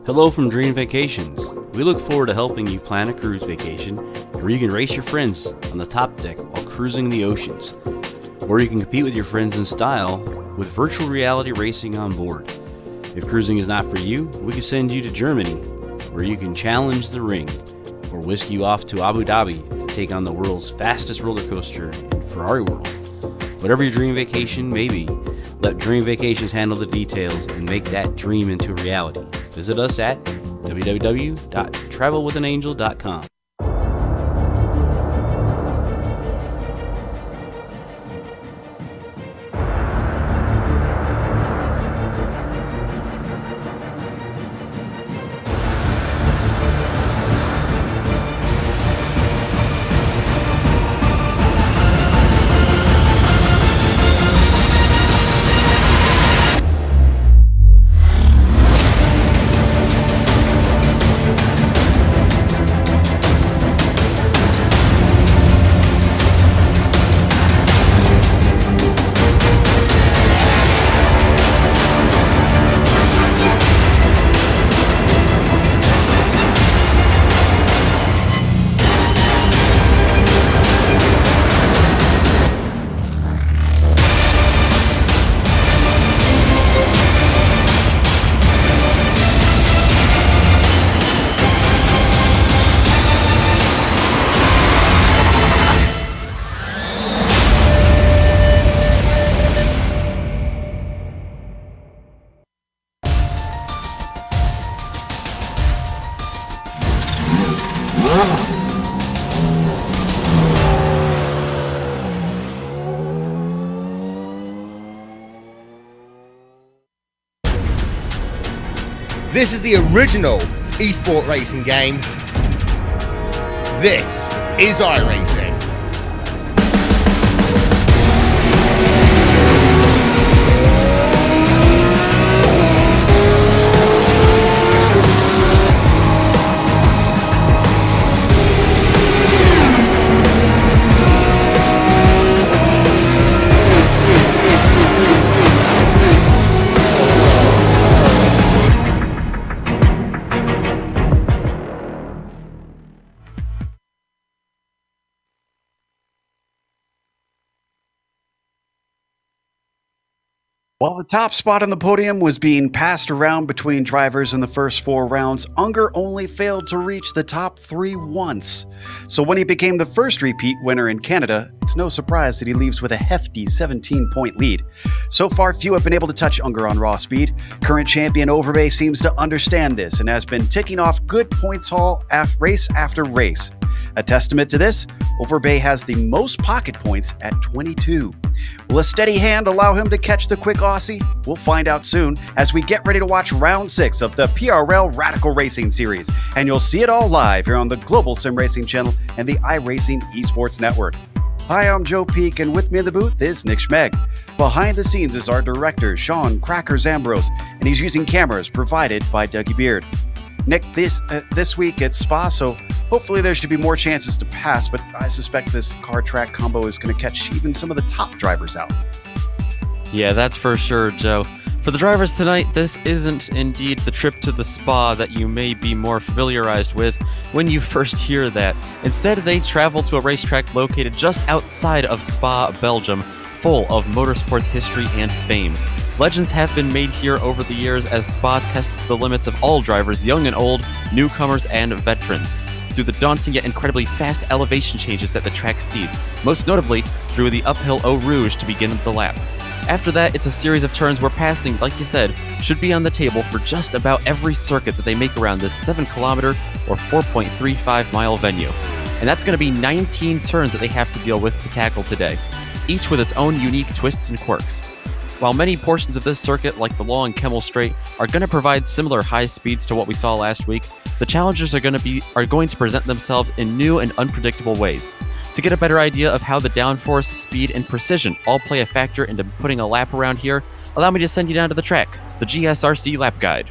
Hello from Dream Vacations. We look forward to helping you plan a cruise vacation where you can race your friends on the top deck while cruising the oceans, or you can compete with your friends in style with virtual reality racing on board. If cruising is not for you, we can send you to Germany, where you can challenge the ring, or whisk you off to Abu Dhabi to take on the world's fastest roller coaster in Ferrari World. Whatever your dream vacation may be, let Dream Vacations handle the details and make that dream into reality. Visit us at www.travelwithanangel.com. This is the original esport racing game. This is iRacing. While the top spot on the podium was being passed around between drivers in the first 4 rounds, Unger only failed to reach the top 3 once. So when he became the first repeat winner in Canada, it's no surprise that he leaves with a hefty 17-point lead. So far, few have been able to touch Unger on raw speed. Current champion Overbay seems to understand this and has been ticking off good points haul race after race. A testament to this, Overbay has the most pocket points at 22. Will a steady hand allow him to catch the quick Aussie? We'll find out soon as we get ready to watch round 6 of the PRL Radical Racing Series. And you'll see it all live here on the Global SimRacing Channel and the iRacing Esports Network. Hi, I'm Joe Peak, and with me in the booth is Nick Schmeg. Behind the scenes is our director, Sean Crackers Ambrose, and he's using cameras provided by Dougie Beard. Nick, this week at Spa, so hopefully there should be more chances to pass, but I suspect this car track combo is going to catch even some of the top drivers out. Yeah, that's for sure, Joe. For the drivers tonight, this isn't indeed the trip to the Spa that you may be more familiarized with when you first hear that. Instead, they travel to a racetrack located just outside of Spa, Belgium, full of motorsports history and fame. Legends have been made here over the years as Spa tests the limits of all drivers, young and old, newcomers and veterans, through the daunting yet incredibly fast elevation changes that the track sees, most notably through the uphill Eau Rouge to begin the lap. After that, it's a series of turns where passing, like you said, should be on the table for just about every circuit that they make around this 7-kilometer or 4.35-mile venue. And that's going to be 19 turns that they have to deal with to tackle today, each with its own unique twists and quirks. While many portions of this circuit, like the long Kemmel Straight, are going to provide similar high speeds to what we saw last week, the challengers are going to present themselves in new and unpredictable ways. To get a better idea of how the downforce, speed, and precision all play a factor into putting a lap around here, allow me to send you down to the track. It's the GSRC Lap Guide.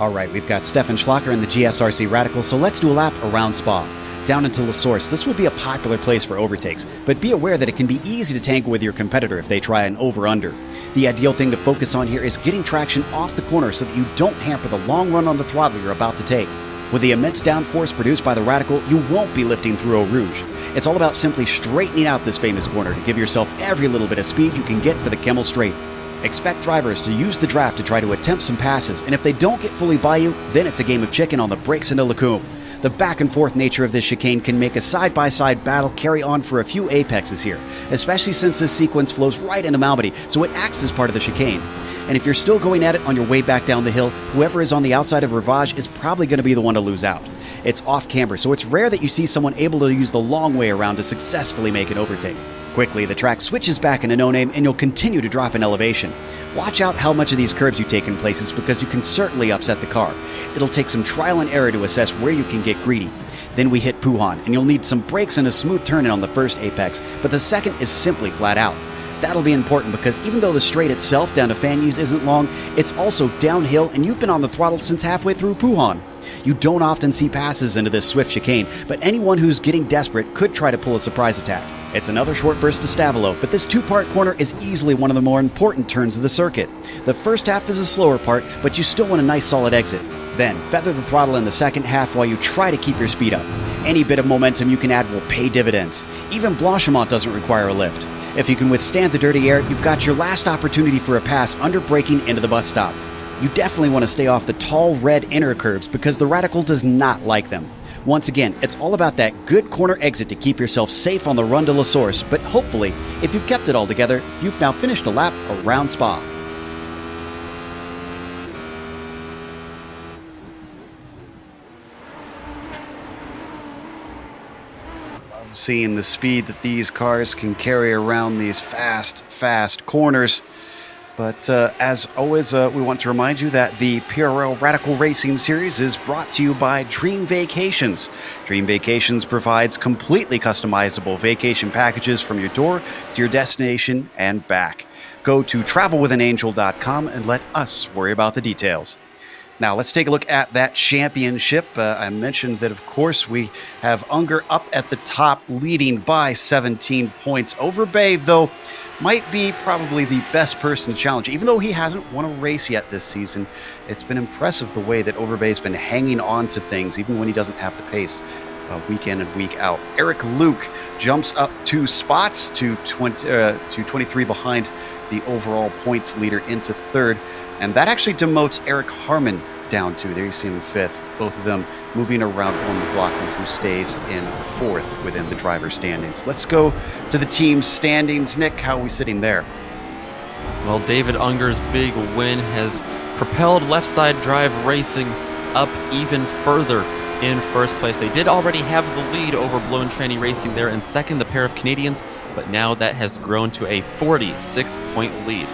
All right, we've got Stefan Schlacker in the GSRC Radical, so let's do a lap around Spa. Down into La Source, this will be a popular place for overtakes, but be aware that it can be easy to tangle with your competitor if they try an over-under. The ideal thing to focus on here is getting traction off the corner so that you don't hamper the long run on the throttle you're about to take. With the immense downforce produced by the Radical, you won't be lifting through Eau Rouge. It's all about simply straightening out this famous corner to give yourself every little bit of speed you can get for the Kemmel Straight. Expect drivers to use the draft to try to attempt some passes, and if they don't get fully by you, then it's a game of chicken on the brakes into Lacombe. The back and forth nature of this chicane can make a side-by-side battle carry on for a few apexes here, especially since this sequence flows right into Malmedy, so it acts as part of the chicane. And if you're still going at it on your way back down the hill, whoever is on the outside of Rivage is probably going to be the one to lose out. It's off camber, so it's rare that you see someone able to use the long way around to successfully make an overtake. Quickly, the track switches back into no-name and you'll continue to drop in elevation. Watch out how much of these curves you take in places because you can certainly upset the car. It'll take some trial and error to assess where you can get greedy. Then we hit Puhan, and you'll need some brakes and a smooth turn-in on the first apex, but the second is simply flat out. That'll be important because even though the straight itself down to Fanyes isn't long, it's also downhill and you've been on the throttle since halfway through Puhan. You don't often see passes into this swift chicane, but anyone who's getting desperate could try to pull a surprise attack. It's another short burst to Stavelo, but this two-part corner is easily one of the more important turns of the circuit. The first half is a slower part, but you still want a nice solid exit. Then, feather the throttle in the second half while you try to keep your speed up. Any bit of momentum you can add will pay dividends. Even Blanchimont doesn't require a lift. If you can withstand the dirty air, you've got your last opportunity for a pass under braking into the bus stop. You definitely want to stay off the tall red inner curves because the Radical does not like them. Once again, it's all about that good corner exit to keep yourself safe on the run to La Source, but hopefully, if you've kept it all together, you've now finished a lap around Spa. I'm seeing the speed that these cars can carry around these fast corners. But as always, we want to remind you that the PRL Radical Racing Series is brought to you by Dream Vacations. Dream Vacations provides completely customizable vacation packages from your door to your destination and back. Go to travelwithanangel.com and let us worry about the details. Now, let's take a look at that championship. I mentioned that, of course, we have Unger up at the top, leading by 17 points. Overbay, though, might be probably the best person to challenge. Even though he hasn't won a race yet this season, it's been impressive the way that Overbay's been hanging on to things, even when he doesn't have the pace week in and week out. Eric Luke jumps up 2 spots to 23 behind the overall points leader into third. And that actually demotes Eric Harmon down to, there you see him in 5th. Both of them moving around on McLaughlin, who stays in 4th within the driver's standings. Let's go to the team standings. Nick, how are we sitting there? Well, David Unger's big win has propelled Left Side Drive Racing up even further in first place. They did already have the lead over Blown Tranny Racing there in second, the pair of Canadians, but now that has grown to a 46-point lead.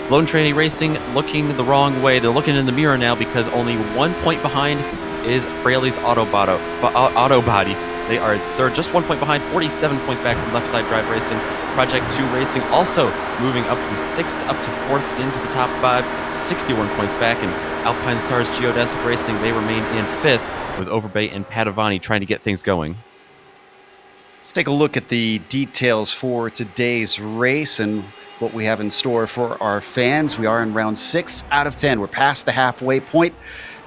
Blown Tranny Racing looking the wrong way. They're looking in the mirror now because only 1 point behind is Fraley's Auto Body. They are third, just 1 point behind, 47 points back from Left Side Drive Racing. Project 2 Racing also moving up from 6th up to 4th into the top 5, 61 points back. And Alpine Stars Geodesic Racing, they remain in 5th with Overbay and Padavani trying to get things going. Let's take a look at the details for today's race and what we have in store for our fans. We are in round 6 out of 10. We're past the halfway point,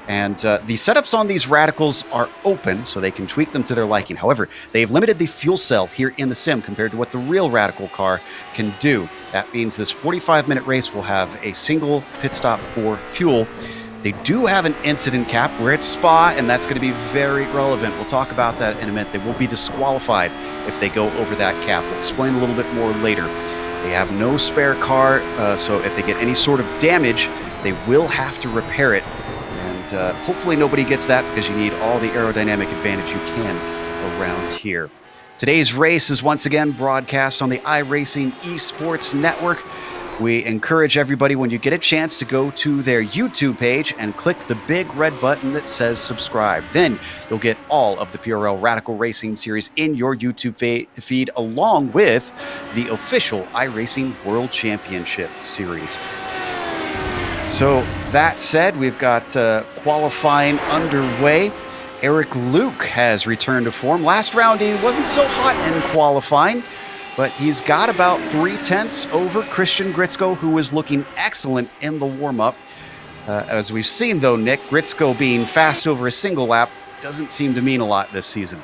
and the setups on these Radicals are open, so they can tweak them to their liking. However, they've limited the fuel cell here in the sim compared to what the real Radical car can do. That means this 45-minute race will have a single pit stop for fuel. They do have an incident cap. We're at Spa, and that's going to be very relevant. We'll talk about that in a minute. They will be disqualified if they go over that cap. We'll explain a little bit more later. They have no spare car, so if they get any sort of damage, they will have to repair it. And hopefully nobody gets that because you need all the aerodynamic advantage you can around here. Today's race is once again broadcast on the iRacing Esports Network. We encourage everybody, when you get a chance, to go to their YouTube page and click the big red button that says subscribe. Then you'll get all of the PRL Radical Racing Series in your YouTube feed, along with the official iRacing World Championship Series. So that said, we've got qualifying underway. Eric Luke has returned to form. Last round, he wasn't so hot in qualifying, but he's got about 3/10 over Christian Gritzko, who was looking excellent in the warm-up. As we've seen, though, Nick, Gritzko being fast over a single lap doesn't seem to mean a lot this season.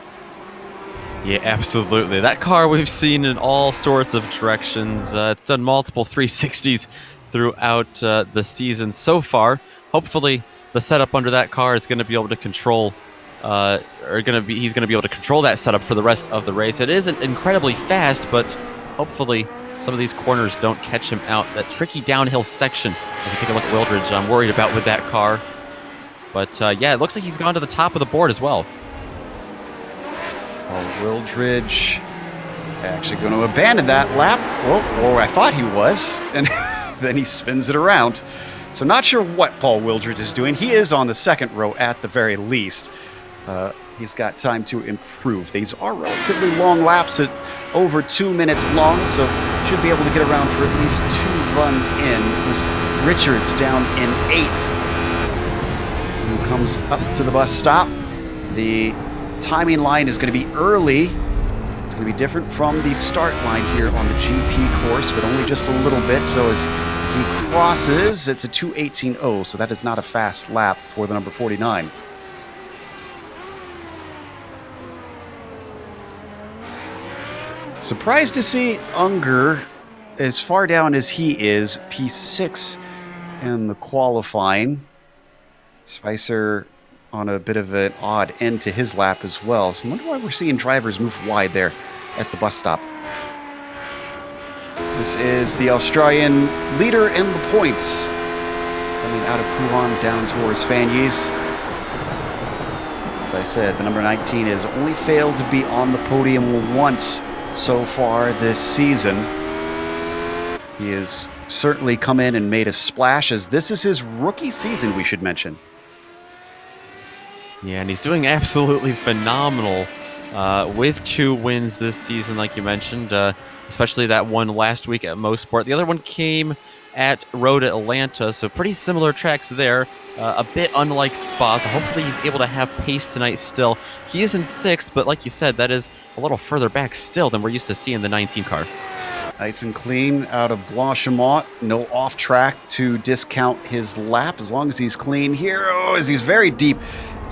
Yeah, absolutely. That car we've seen in all sorts of directions. It's done multiple 360s throughout the season so far. Hopefully, the setup under that car is going to be able to control, he's going to be able to control that setup for the rest of the race. It isn't incredibly fast, but hopefully some of these corners don't catch him out. That tricky downhill section, if you take a look at Wildridge, I'm worried about with that car. But yeah, it looks like he's gone to the top of the board as well. Wildridge actually going to abandon that lap. Or I thought he was. And then he spins it around. So not sure what Paul Wildridge is doing. He is on the second row at the very least. He's got time to improve. These are relatively long laps at over 2 minutes long, so should be able to get around for at least 2 runs in. This is Richards down in 8th, who comes up to the bus stop. The timing line is going to be early. It's going to be different from the start line here on the GP course, but only just a little bit. So as he crosses, it's a 2:18.0, so that is not a fast lap for the number 49. Surprised to see Unger as far down as he is, P6 in the qualifying. Spicer on a bit of an odd end to his lap as well. So I wonder why we're seeing drivers move wide there at the bus stop. This is the Australian leader in the points, coming out of Pouhon down towards Fanyes. As I said, the number 19 has only failed to be on the podium once so far this season. He has certainly come in and made a splash, as this is his rookie season, we should mention. Yeah, and he's doing absolutely phenomenal with 2 wins this season, like you mentioned, especially that one last week at Mosport. The other one came at Road Atlanta, so pretty similar tracks there, a bit unlike Spa, so hopefully he's able to have pace tonight still. He is in 6th, but like you said, that is a little further back still than we're used to seeing the 19 car. Nice and clean out of Blanchimont. No off track to discount his lap as long as he's clean here. Oh, as he's very deep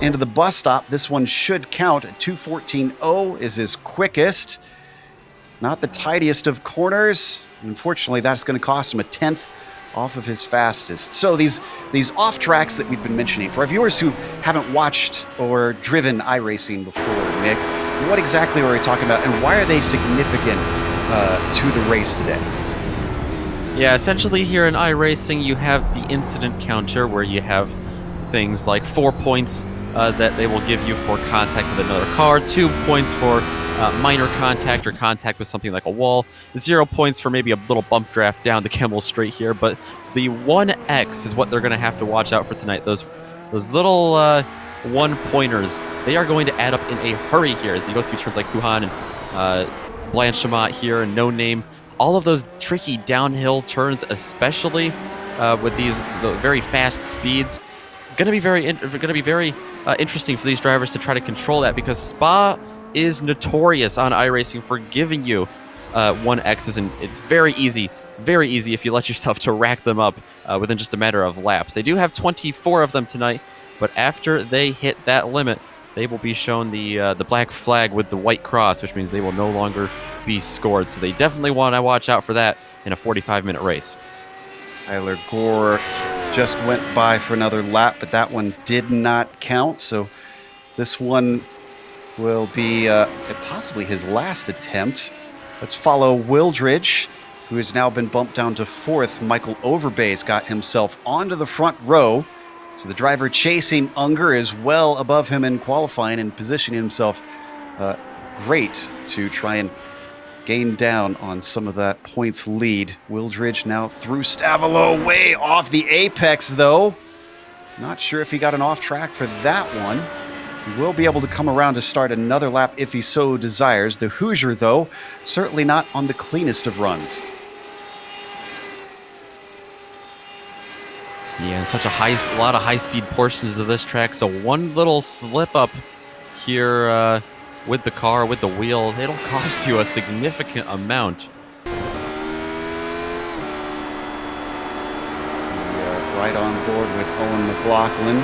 into the bus stop. This one should count. 2:14.0 is his quickest. Not the tidiest of corners. Unfortunately, that's going to cost him a 10th off of his fastest. So these off tracks that we've been mentioning, for our viewers who haven't watched or driven iRacing before, Nick, what exactly are we talking about, and why are they significant to the race today? Yeah, essentially here in iRacing, you have the incident counter, where you have things like 4 points that they will give you for contact with another car, 2 points for minor contact or contact with something like a wall, 0 points for maybe a little bump draft down the Kemmel Straight here, but the 1X is what they're going to have to watch out for tonight. Those little 1-pointers, they are going to add up in a hurry here as you go through turns like Pouhon and Blanchimont here and No Name. All of those tricky downhill turns, especially with the very fast speeds, going to be very interesting for these drivers to try to control that, because Spa is notorious on iRacing for giving you 1Xs, and it's very easy if you let yourself to rack them up within just a matter of laps. They do have 24 of them tonight, but after they hit that limit, they will be shown the black flag with the white cross, which means they will no longer be scored. So they definitely want to watch out for that in a 45-minute race. Tyler Gore just went by for another lap, but that one did not count. So this one will be possibly his last attempt. Let's follow Wildridge, who has now been bumped down to 4th. Michael Overbay's got himself onto the front row. So the driver chasing Unger is well above him in qualifying and positioning himself great to try and gain down on some of that points lead. Wildridge now through Stavelo, way off the apex though. Not sure if he got an off track for that one. He will be able to come around to start another lap if he so desires. The Hoosier, though, certainly not on the cleanest of runs. Yeah, and such a lot of high-speed portions of this track. So one little slip up here with the car, with the wheel, it'll cost you a significant amount. Right on board with Owen McLaughlin.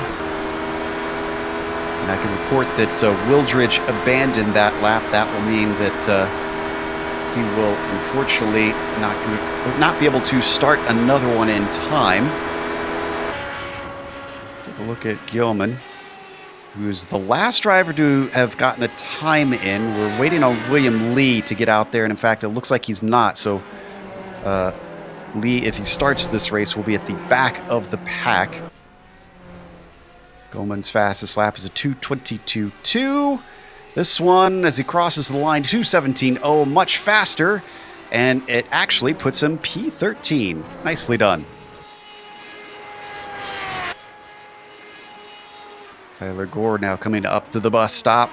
And I can report that Wildridge abandoned that lap. That will mean that he will unfortunately not be able to start another one in time. Take a look at Gilman, who's the last driver to have gotten a time in. We're waiting on William Lee to get out there, and in fact, it looks like he's not. So Lee, if he starts this race, will be at the back of the pack. Gilman's fastest lap is a 2:22.2. This one, as he crosses the line, 2:17.0, much faster, and it actually puts him P13. Nicely done. Tyler Gore now coming up to the bus stop.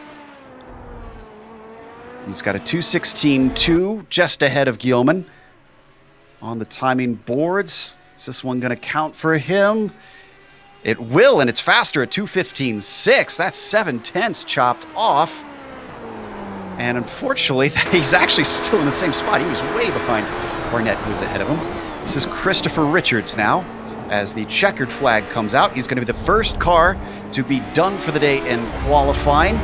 He's got a 2:16.2, just ahead of Gilman. On the timing boards, is this one going to count for him? It will, and it's faster at 2:15.6. That's 7/10 chopped off. And unfortunately, he's actually still in the same spot. He was way behind Barnett, who's ahead of him. This is Christopher Richards now. As the checkered flag comes out, he's going to be the first car to be done for the day in qualifying.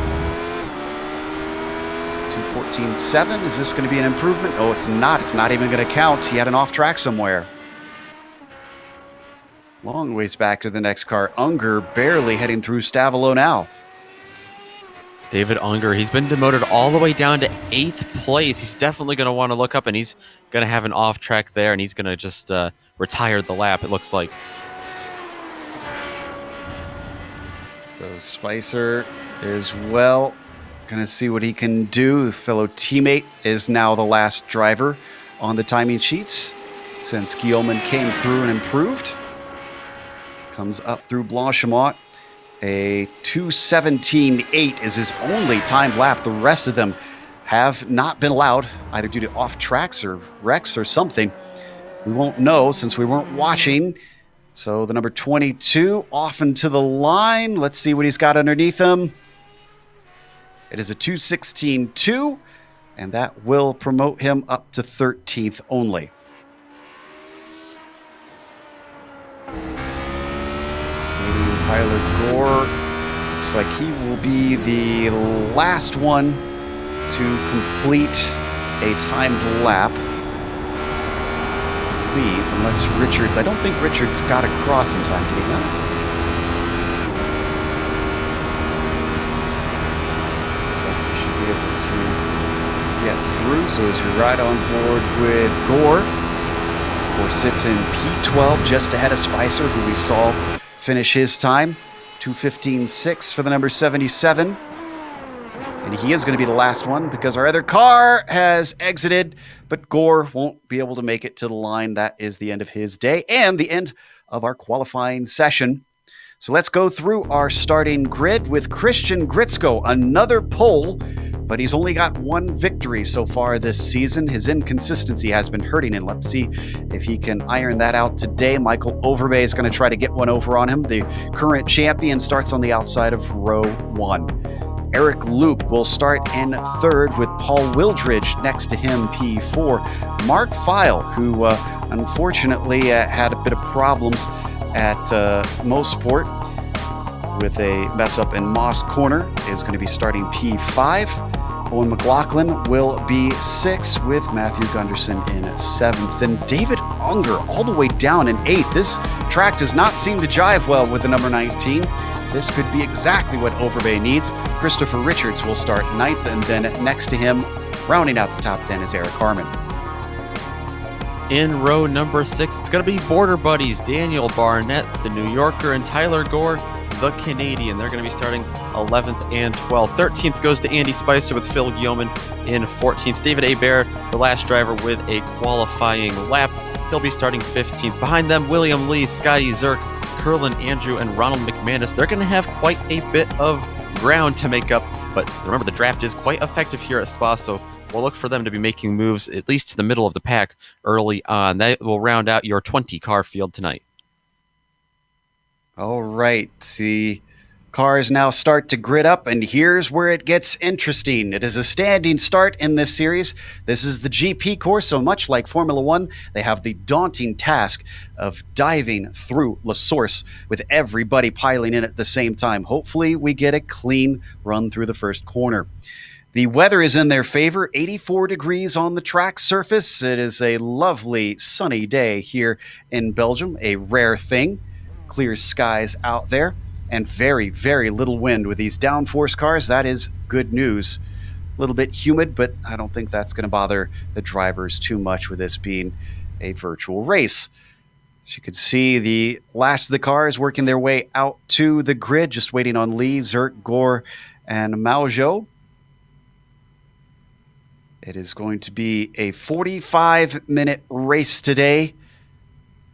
2:14.7. Is this going to be an improvement? Oh, it's not. It's not even going to count. He had an off track somewhere. Long ways back to the next car. Unger barely heading through Stavelo now. David Unger, he's been demoted all the way down to 8th place. He's definitely going to want to look up, and he's going to have an off track there, and he's going to just retire the lap, it looks like. So Spicer is well going to see what he can do. A fellow teammate is now the last driver on the timing sheets since Guillaumin came through and improved. Comes up through Blanchimont. A 2:17.8 is his only timed lap. The rest of them have not been allowed, either due to off tracks or wrecks or something. We won't know since we weren't watching. So the number 22 off into the line. Let's see what he's got underneath him. It is a 2:16.2, and that will promote him up to 13th only. Tyler Gore looks like he will be the last one to complete a timed lap. I believe, unless Richards, I don't think Richards got across in time, did he not? Looks like he should be able to get through. So as you ride on board with Gore, Gore sits in P12 just ahead of Spicer, who we saw finish his time, 2:15.6 for the number 77. And he is going to be the last one because our other car has exited, but Gore won't be able to make it to the line. That is the end of his day and the end of our qualifying session. So let's go through our starting grid with Christian Gritzko, another pole, but he's only got one victory so far this season. His inconsistency has been hurting him. Let's see if he can iron that out today. Michael Overbay is going to try to get one over on him. The current champion starts on the outside of row 1. Eric Luke will start in third with Paul Wildridge next to him, P4. Mark File, who unfortunately had a bit of problems at Mosport with a mess up in Moss Corner, is going to be starting P5. Owen McLaughlin will be 6 with Matthew Gunderson in 7th. And David Unger all the way down in 8th. This track does not seem to jive well with the number 19. This could be exactly what Overbay needs. Christopher Richards will start 9th, and then next to him, rounding out the top 10, is Eric Harmon. In row number 6, it's going to be Border Buddies, Daniel Barnett, the New Yorker, and Tyler Gore, the Canadian. They're going to be starting 11th and 12th. 13th goes to Andy Spicer with Phil Guillaumin in 14th. David Hebert, the last driver with a qualifying lap. He'll be starting 15th. Behind them, William Lee, Scotty Zirk, Curlin Andrew, and Ronald McManus. They're going to have quite a bit of ground to make up, but remember, the draft is quite effective here at Spa, so we'll look for them to be making moves at least to the middle of the pack early on. That will round out your 20 car field tonight. All right, the cars now start to grid up, and here's where it gets interesting. It is a standing start in this series. This is the GP course, so much like Formula One, they have the daunting task of diving through La Source with everybody piling in at the same time. Hopefully, we get a clean run through the first corner. The weather is in their favor, 84 degrees on the track surface. It is a lovely sunny day here in Belgium, a rare thing. Clear skies out there, and very, very little wind with these downforce cars. That is good news. A little bit humid, but I don't think that's going to bother the drivers too much with this being a virtual race. As you can see, the last of the cars working their way out to the grid, just waiting on Lee, Zerk, Gore, and Maujo. It is going to be a 45-minute race today.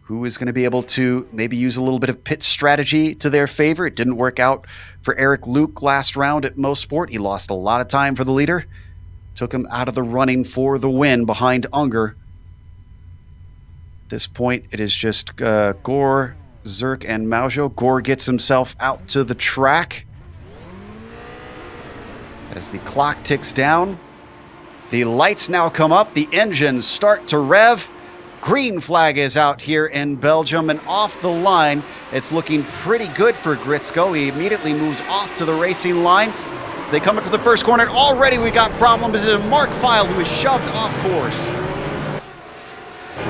Who is going to be able to maybe use a little bit of pit strategy to their favor? It didn't work out for Eric Luke last round at Mosport. He lost a lot of time for the leader. Took him out of the running for the win behind Unger. At this point, it is just Gore, Zerk, and Maujo. Gore gets himself out to the track. As the clock ticks down, the lights now come up. The engines start to rev. Green flag is out here in Belgium, and off the line, it's looking pretty good for Gritzko. He immediately moves off to the racing line. As they come up to the first corner, and already we got problems. It is Mark Feil who is shoved off course.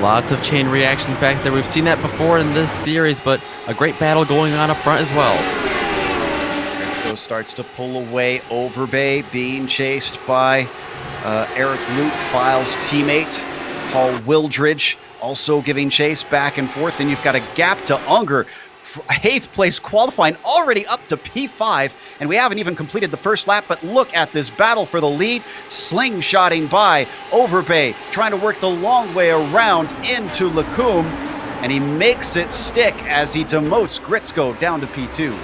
Lots of chain reactions back there. We've seen that before in this series, but a great battle going on up front as well. Gritzko starts to pull away. Overbay being chased by Eric Luke, Feil's teammate. Paul Wildridge also giving chase back and forth, and you've got a gap to Unger. 8th place qualifying, already up to P5, and we haven't even completed the first lap, but look at this battle for the lead. Slingshotting by Overbay, trying to work the long way around into Lacombe, and he makes it stick as he demotes Gritzko down to P2.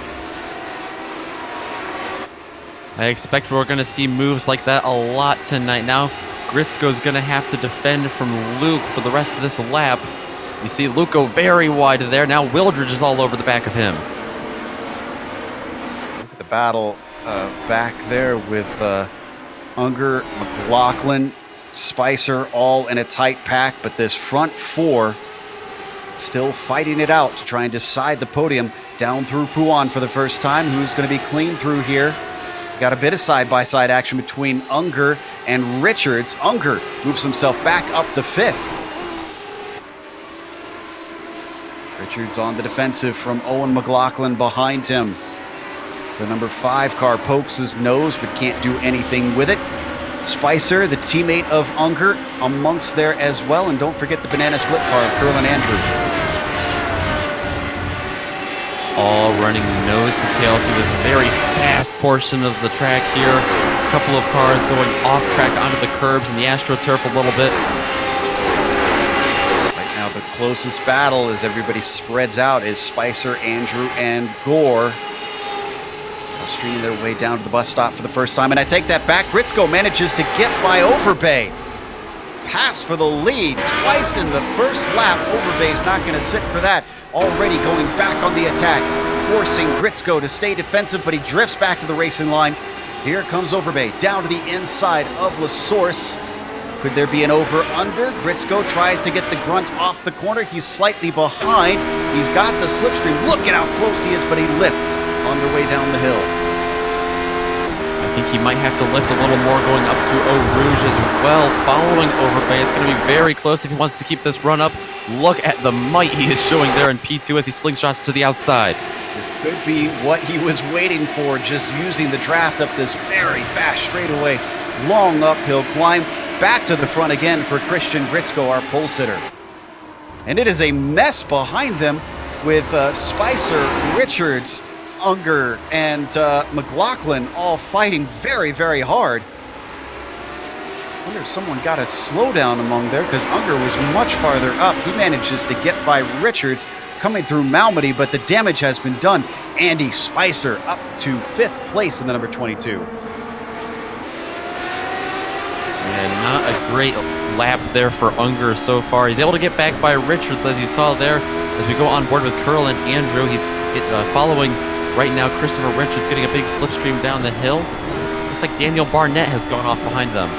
I expect we're going to see moves like that a lot tonight. Now, Gritzko's going to have to defend from Luke for the rest of this lap. You see Luke go very wide there. Now Wildridge is all over the back of him. Look at the battle back there with Unger, McLaughlin, Spicer all in a tight pack, but this front four still fighting it out to try and decide the podium down through Pouan for the first time. Who's going to be clean through here? Got a bit of side-by-side action between Unger and Richards. Unger moves himself back up to 5th. Richards on the defensive from Owen McLaughlin behind him. The number 5 car pokes his nose but can't do anything with it. Spicer, the teammate of Unger, amongst there as well. And don't forget the banana split car of Curl and Andrew. All running nose to tail through this very fast portion of the track here. A couple of cars going off track onto the curbs and the AstroTurf a little bit. Right now, the closest battle as everybody spreads out is Spicer, Andrew, and Gore. Streaming their way down to the bus stop for the first time. And I take that back. Gritzko manages to get by Overbay. Pass for the lead twice in the first lap. Overbay's not going to sit for that. Already going back on the attack, forcing Gritzko to stay defensive, but he drifts back to the racing line. Here comes Overbay down to the inside of La Source. Could there be an over-under? Gritzko tries to get the grunt off the corner. He's slightly behind. He's got the slipstream. Look at how close he is, but he lifts on their way down the hill. I think he might have to lift a little more going up to Eau Rouge as well, following Overbay. It's going to be very close if he wants to keep this run up. Look at the might he is showing there in P2 as he slingshots to the outside. This could be what he was waiting for, just using the draft up this very fast straightaway, long uphill climb. Back to the front again for Christian Gritzko, our pole sitter. And it is a mess behind them with Spicer, Richards, Unger, and McLaughlin all fighting very, very hard. I wonder if someone got a slowdown among there, because Unger was much farther up. He manages to get by Richards coming through Malmedy, but the damage has been done. Andy Spicer up to 5th place in the number 22. And not a great lap there for Unger so far. He's able to get back by Richards, as you saw there. As we go on board with Curl and Andrew, he's following right now, Christopher Richards getting a big slipstream down the hill. Looks like Daniel Barnett has gone off behind them.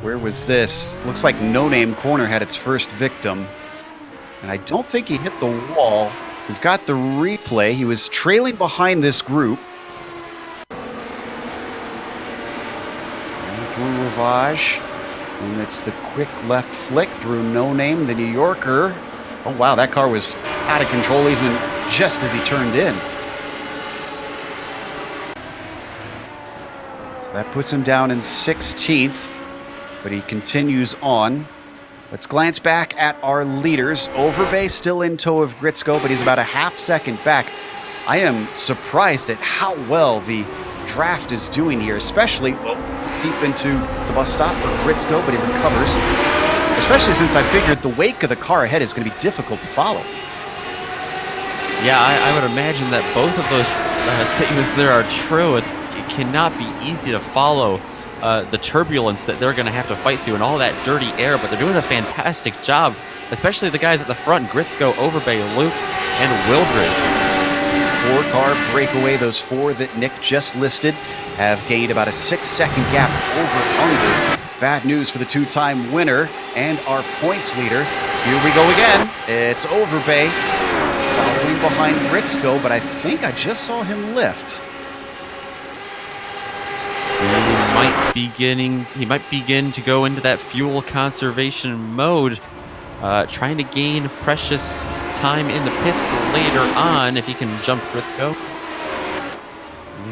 Where was this? Looks like No Name Corner had its first victim. And I don't think he hit the wall. We've got the replay. He was trailing behind this group. And through Ravage. And it's the quick left flick through No Name, the New Yorker. Oh, wow, that car was out of control even just as he turned in. So that puts him down in 16th, but he continues on. Let's glance back at our leaders. Overbay still in tow of Gritsko, but he's about a half second back. I am surprised at how well the draft is doing here, especially deep into the bus stop for Gritsko, but he recovers. Especially since I figured the wake of the car ahead is going to be difficult to follow. Yeah, I would imagine that both of those statements there are true. It cannot be easy to follow the turbulence that they're going to have to fight through and all that dirty air, but they're doing a fantastic job, especially the guys at the front, Gritsko, Overbay, Luke, and Wildridge. 4-car breakaway. Those 4 that Nick just listed have gained about a 6-second gap over Unger. Bad news for the 2-time winner and our points leader. Here we go again. It's Overbay following behind Gritsko, but I think I just saw him lift. He might begin to go into that fuel conservation mode, trying to gain precious time in the pits later on if he can jump Gritsko.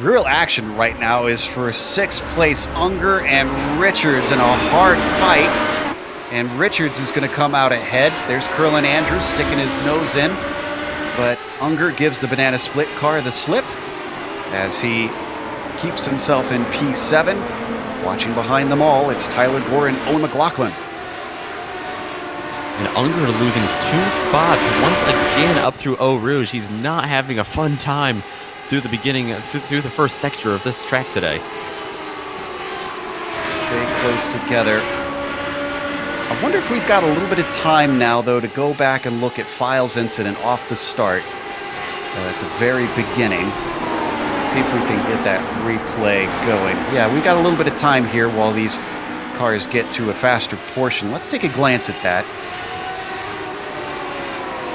Real action right now is for 6th place Unger and Richards in a hard fight. And Richards is going to come out ahead. There's Curlin Andrews sticking his nose in. But Unger gives the Banana Split car the slip as he keeps himself in P7. Watching behind them all, it's Tyler Gore and Owen McLaughlin. And Unger losing 2 spots once again up through Eau Rouge. He's not having a fun time through the beginning, through the first sector of this track today. Stay close together. I wonder if we've got a little bit of time now, though, to go back and look at Files' incident off the start at the very beginning. Let's see if we can get that replay going. Yeah, we got a little bit of time here while these cars get to a faster portion. Let's take a glance at that.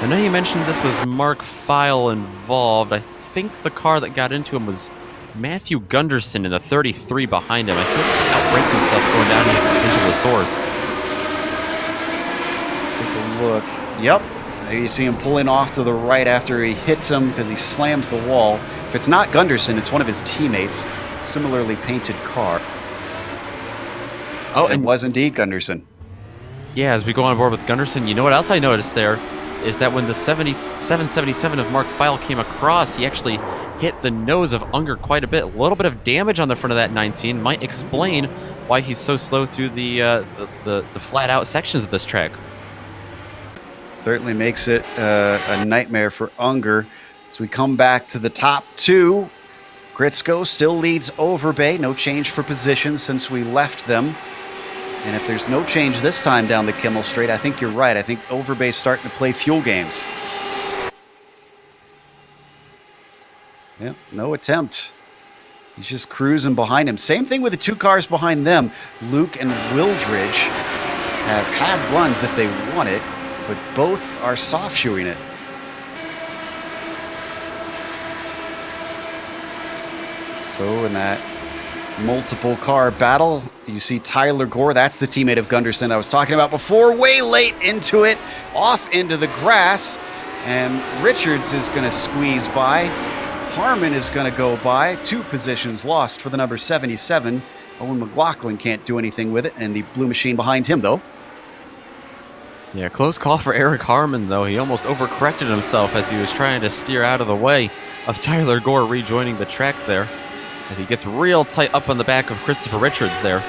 I know you mentioned this was Mark File involved. I think the car that got into him was Matthew Gunderson in the 33 behind him. I think he just outbraked himself going down into the source. Take a look. Yep. There you see him pulling off to the right after he hits him because he slams the wall. If it's not Gunderson, it's one of his teammates. Similarly painted car. Oh, and it was indeed Gunderson. Yeah, as we go on board with Gunderson, you know what else I noticed there is that when the 777 of Mark File came across, he actually hit the nose of Unger quite a bit. A little bit of damage on the front of that 19 might explain why he's so slow through the flat-out sections of this track. Certainly makes it a nightmare for Unger. As we come back to the top 2, Gritsko still leads Overbay. No change for position since we left them. And if there's no change this time down the Kimmel Straight, I think you're right. I think Overbay's starting to play fuel games. Yeah, no attempt. He's just cruising behind him. Same thing with the 2 cars behind them. Luke and Wildridge have had runs if they want it, but both are soft shoeing it. So in that multiple car battle, you see Tyler Gore. That's the teammate of Gunderson I was talking about before. Way late into it, off into the grass, and Richards is going to squeeze by. Harmon is going to go by. 2 positions lost for the number 77. Owen McLaughlin can't do anything with it, and the blue machine behind him, though. Yeah, close call for Eric Harmon, though. He almost overcorrected himself as he was trying to steer out of the way of Tyler Gore rejoining the track there, as he gets real tight up on the back of Christopher Richards there.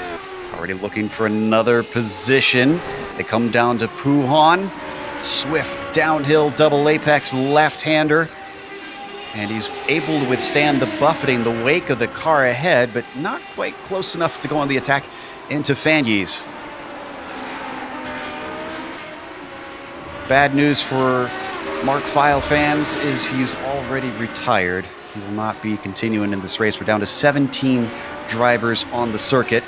Already looking for another position. They come down to Puhan. Swift downhill double apex left-hander. And he's able to withstand the buffeting, the wake of the car ahead, but not quite close enough to go on the attack into Fanyes. Bad news for Mark File fans is he's already retired. He will not be continuing in this race. We're down to 17 drivers on the circuit.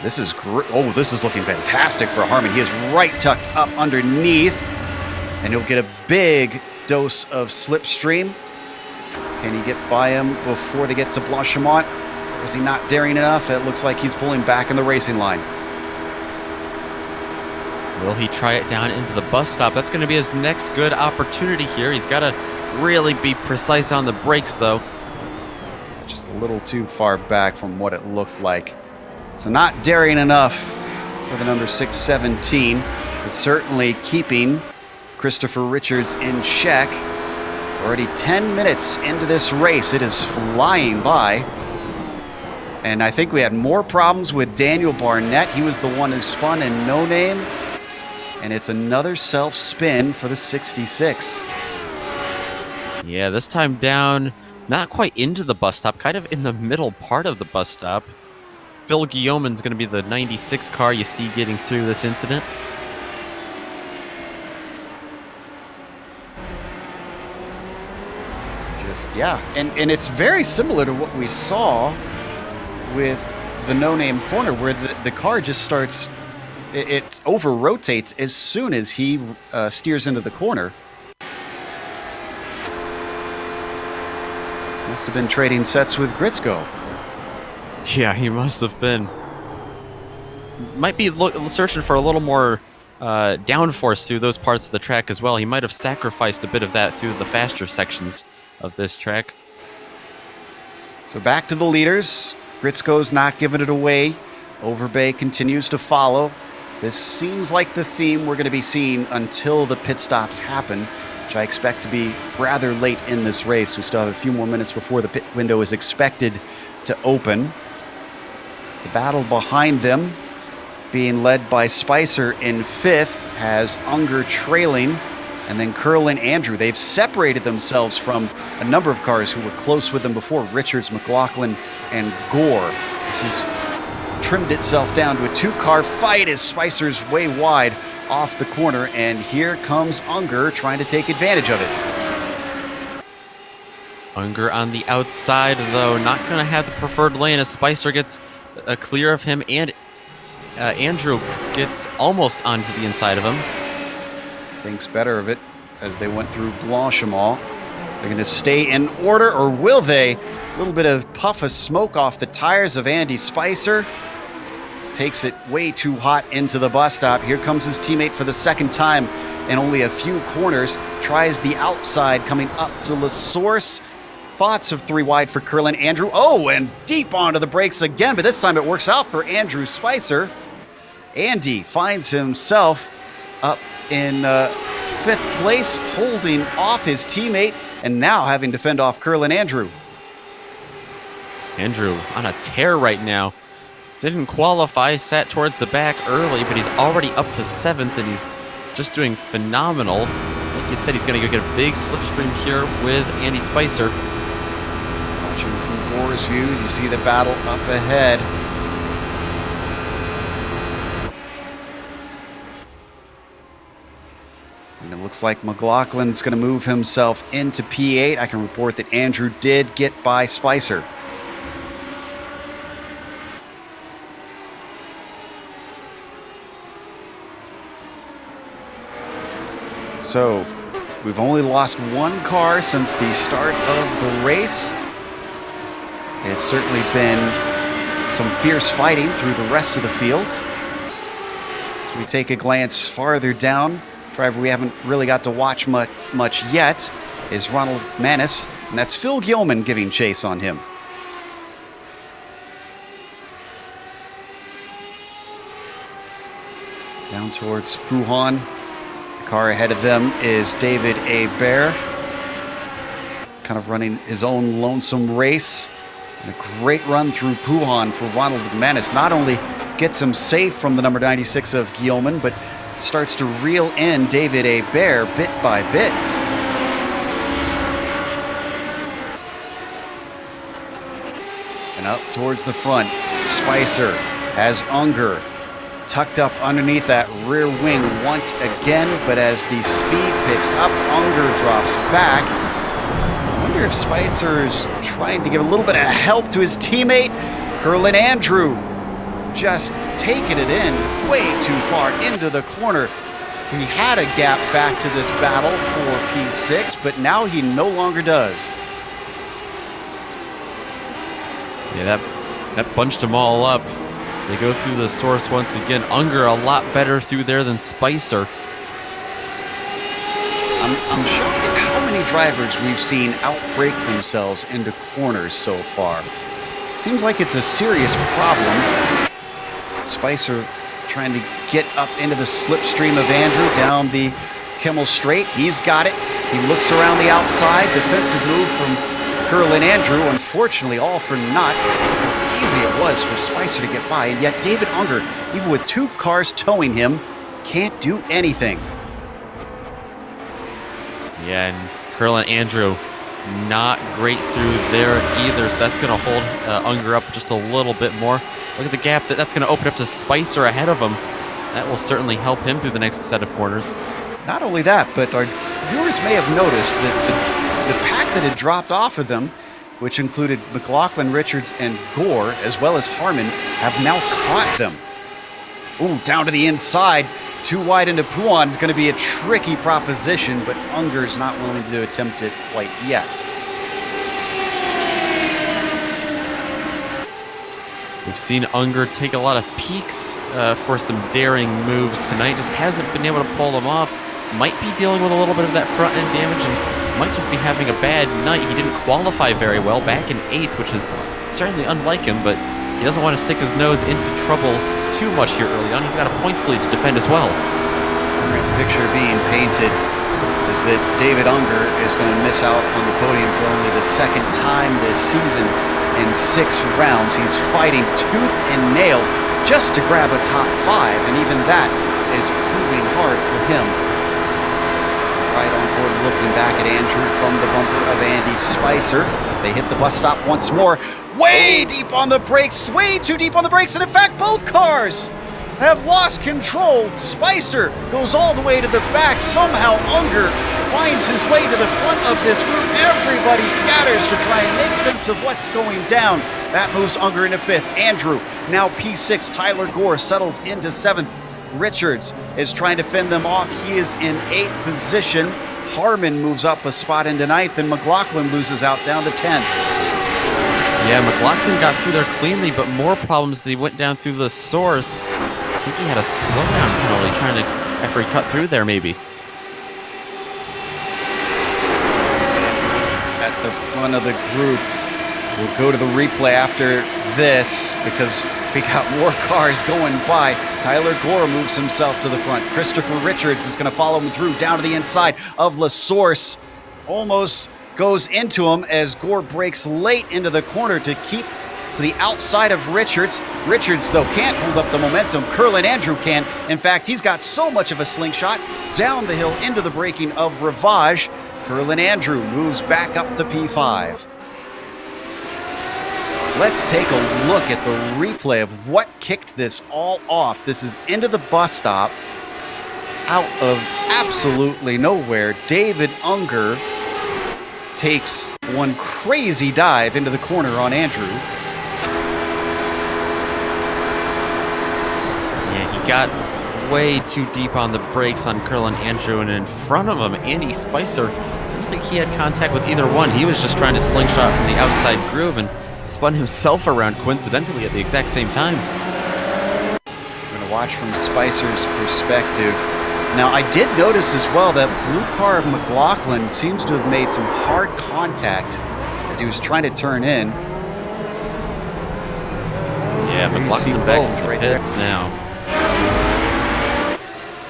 This is great. Oh, this is looking fantastic for Harmon. He is right tucked up underneath, and he'll get a big dose of slipstream. Can he get by him before they get to Blanchimont? Is he not daring enough? It looks like he's pulling back in the racing line. Will he try it down into the bus stop? That's going to be his next good opportunity here. He's got to really be precise on the brakes, though. Just a little too far back from what it looked like. So not daring enough for the number 617, but certainly keeping Christopher Richards in check. Already 10 minutes into this race. It is flying by. And I think we had more problems with Daniel Barnett. He was the one who spun in No Name. And it's another self-spin for the 66. Yeah, this time down, not quite into the bus stop, kind of in the middle part of the bus stop. Phil Guillaume's going to be the 96 car you see getting through this incident. Yeah, and it's very similar to what we saw with the no-name corner, where the car just starts, it over-rotates as soon as he steers into the corner. Must have been trading sets with Gritzko. Yeah, he must have been. Might be searching for a little more downforce through those parts of the track as well. He might have sacrificed a bit of that through the faster sections of this track. So back to the leaders. Gritzko's not giving it away. Overbay continues to follow. This seems like the theme we're going to be seeing until the pit stops happen, which I expect to be rather late in this race. We still have a few more minutes before the pit window is expected to open. The battle behind them, being led by Spicer in 5th, has Unger trailing, and then Curl and Andrew. They've separated themselves from a number of cars who were close with them before, Richards, McLaughlin, and Gore. This has trimmed itself down to a two-car fight as Spicer's way wide off the corner, and here comes Unger trying to take advantage of it. Unger on the outside, though, not going to have the preferred lane as Spicer gets clear of him, and Andrew gets almost onto the inside of him. Thinks better of it as they went through Blanchimont. They're going to stay in order, or will they? A little bit of puff of smoke off the tires of Andy Spicer. Takes it way too hot into the bus stop. Here comes his teammate for the second time in only a few corners. Tries the outside coming up to La Source. Thoughts of 3 wide for Curlin Andrew. Oh, and deep onto the brakes again, but this time it works out for Andrew Spicer. Andy finds himself up in 5th place, holding off his teammate, and now having to fend off Curlin Andrew. Andrew on a tear right now. Didn't qualify, sat towards the back early, but he's already up to 7th, and he's just doing phenomenal. Like you said, he's going to go get a big slipstream here with Andy Spicer. Watching from Gore's view, you see the battle up ahead. And it looks like McLaughlin's going to move himself into P8. I can report that Andrew did get by Spicer. So, we've only lost 1 car since the start of the race. It's certainly been some fierce fighting through the rest of the field. So we take a glance farther down. Driver we haven't really got to watch much yet is Ronald Manis, and that's Phil Gilman giving chase on him. Down towards Puhan. The car ahead of them is David A. Bear, kind of running his own lonesome race. And a great run through Puhan for Ronald Manis. Not only gets him safe from the number 96 of Guillaume, but starts to reel in David A. Bear bit by bit. And up towards the front, Spicer has Unger. tucked up underneath that rear wing once again, but as the speed picks up, Unger drops back. I wonder if Spicer's trying to give a little bit of help to his teammate. Curlin Andrew just taking it in way too far into the corner. He had a gap back to this battle for P6, but now he no longer does. Yeah, that bunched them all up. They go through the source once again. Unger a lot better through there than Spicer. I'm shocked at how many drivers we've seen outbrake themselves into corners so far. Seems like it's a serious problem. Spicer trying to get up into the slipstream of Andrew down the Kimmel Straight. He's got it. He looks around the outside. Defensive move from Curlin Andrew. Unfortunately, all for naught. How easy it was for Spicer to get by, and yet David Unger, even with 2 cars towing him, can't do anything. Yeah, and Curlin Andrew not great through there either, so that's going to hold Unger up just a little bit more. Look at the gap that's going to open up to Spicer ahead of him. That will certainly help him through the next set of corners. Not only that, but our viewers may have noticed that the pack that had dropped off of them, which included McLaughlin, Richards, and Gore, as well as Harmon, have now caught them. Ooh, down to the inside. Too wide into Puan. It's going to be a tricky proposition, but Unger's not willing to attempt it quite yet. We've seen Unger take a lot of peeks for some daring moves tonight. Just hasn't been able to pull them off. Might be dealing with a little bit of that front end damage and might just be having a bad night. He didn't qualify very well back in 8th, which is certainly unlike him, but he doesn't want to stick his nose into trouble too much here early on. He's got a points lead to defend as well. The picture being painted is that David Unger is going to miss out on the podium for only the 2nd time this season in 6 rounds. He's fighting tooth and nail just to grab a top 5, and even that is proving hard for him. Right on board looking back at Andrew from the bumper of Andy Spicer. They hit the bus stop once more. Way deep on the brakes, way too deep on the brakes, and in fact both cars have lost control. Spicer goes all the way to the back. Somehow Unger finds his way to the front of this group. Everybody scatters to try and make sense of what's going down. That moves Unger into 5th. Andrew, now P6. Tyler Gore settles into 7th. Richards is trying to fend them off. He is in 8th position. Harmon moves up a spot into 9th, and McLaughlin loses out down to 10th. Yeah, McLaughlin got through there cleanly, but more problems as he went down through the source. I think he had a slowdown penalty trying to, after he cut through there maybe. At the front of the group. We'll go to the replay after this because we got more cars going by. Tyler Gore moves himself to the front. Christopher Richards is going to follow him through down to the inside of La Source. Almost goes into him as Gore breaks late into the corner to keep to the outside of Richards. Richards, though, can't hold up the momentum. Curlin Andrew can. In fact, he's got so much of a slingshot down the hill into the braking of Rivage. Curlin Andrew moves back up to P5. Let's take a look at the replay of what kicked this all off. This is into the bus stop, out of absolutely nowhere. David Unger takes one crazy dive into the corner on Andrew. Yeah, he got way too deep on the brakes on Curlin Andrew, and in front of him, Andy Spicer. I don't think he had contact with either one. He was just trying to slingshot from the outside groove and spun himself around coincidentally at the exact same time. I'm going to watch from Spicer's perspective. Now, I did notice as well that blue car of McLaughlin seems to have made some hard contact as he was trying to turn in. Yeah, There you McLaughlin see back both in the right there. pits now.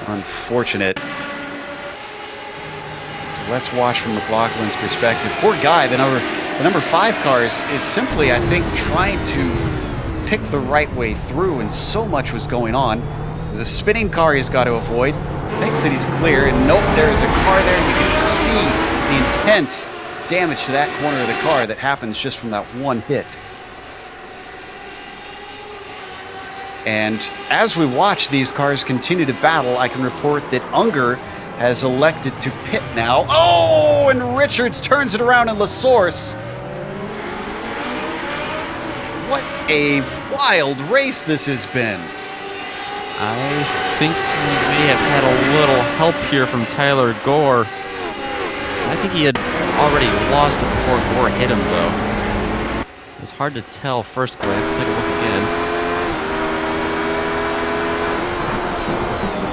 Unfortunate. So let's watch from McLaughlin's perspective. Poor guy, the number 5 car is simply, I think, trying to pick the right way through, and so much was going on. There's a spinning car he's got to avoid. Thinks that he's clear, and nope, there's a car there, and you can see the intense damage to that corner of the car that happens just from that one hit. And as we watch these cars continue to battle, I can report that Unger has elected to pit now. Oh, and Richards turns it around in La Source. What a wild race this has been. I think we may have had a little help here from Tyler Gore. I think he had already lost it before Gore hit him, though. It was hard to tell first glance. Let's take a look again.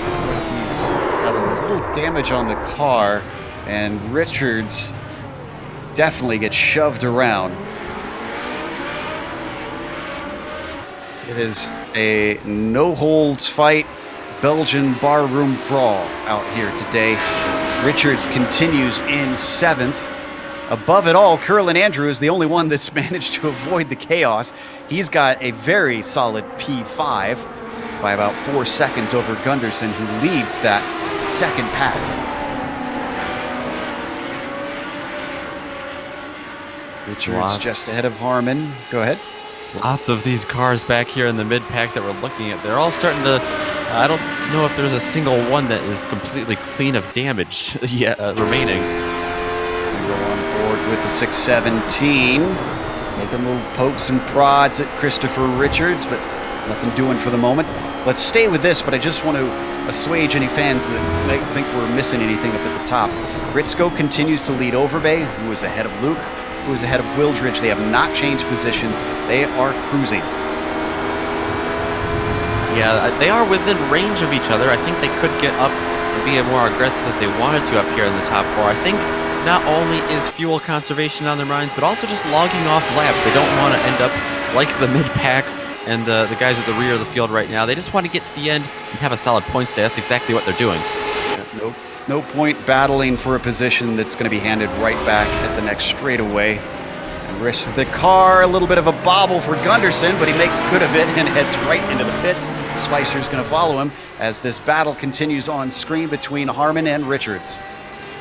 Looks like he's got a little damage on the car, and Richards definitely gets shoved around. It is a no-holds fight, Belgian barroom brawl out here today. Richards continues in 7th. Above it all, Curlin Andrew is the only one that's managed to avoid the chaos. He's got a very solid P5 by about 4 seconds over Gunderson, who leads that second pack. Richards just ahead of Harmon. Go ahead. Lots of these cars back here in the mid-pack that we're looking at. They're all starting to... I don't know if there's a single one that is completely clean of damage yet remaining. We go on board with the 617. Taking little pokes and prods at Christopher Richards, but nothing doing for the moment. Let's stay with this, but I just want to assuage any fans that might think we're missing anything up at the top. Ritzko continues to lead Overbay, who is ahead of Luke, who is ahead of Wildridge. They have not changed position. They are cruising. Yeah, they are within range of each other. I think they could get up and be more aggressive if they wanted to up here in the top 4. I think not only is fuel conservation on their minds, but also just logging off laps. They don't want to end up like the mid-pack and the guys at the rear of the field right now. They just want to get to the end and have a solid point stay. That's exactly what they're doing. Yeah, no point battling for a position that's going to be handed right back at the next straightaway. And risks the car, a little bit of a bobble for Gunderson, but he makes good of it and heads right into the pits. Spicer's going to follow him as this battle continues on screen between Harmon and Richards.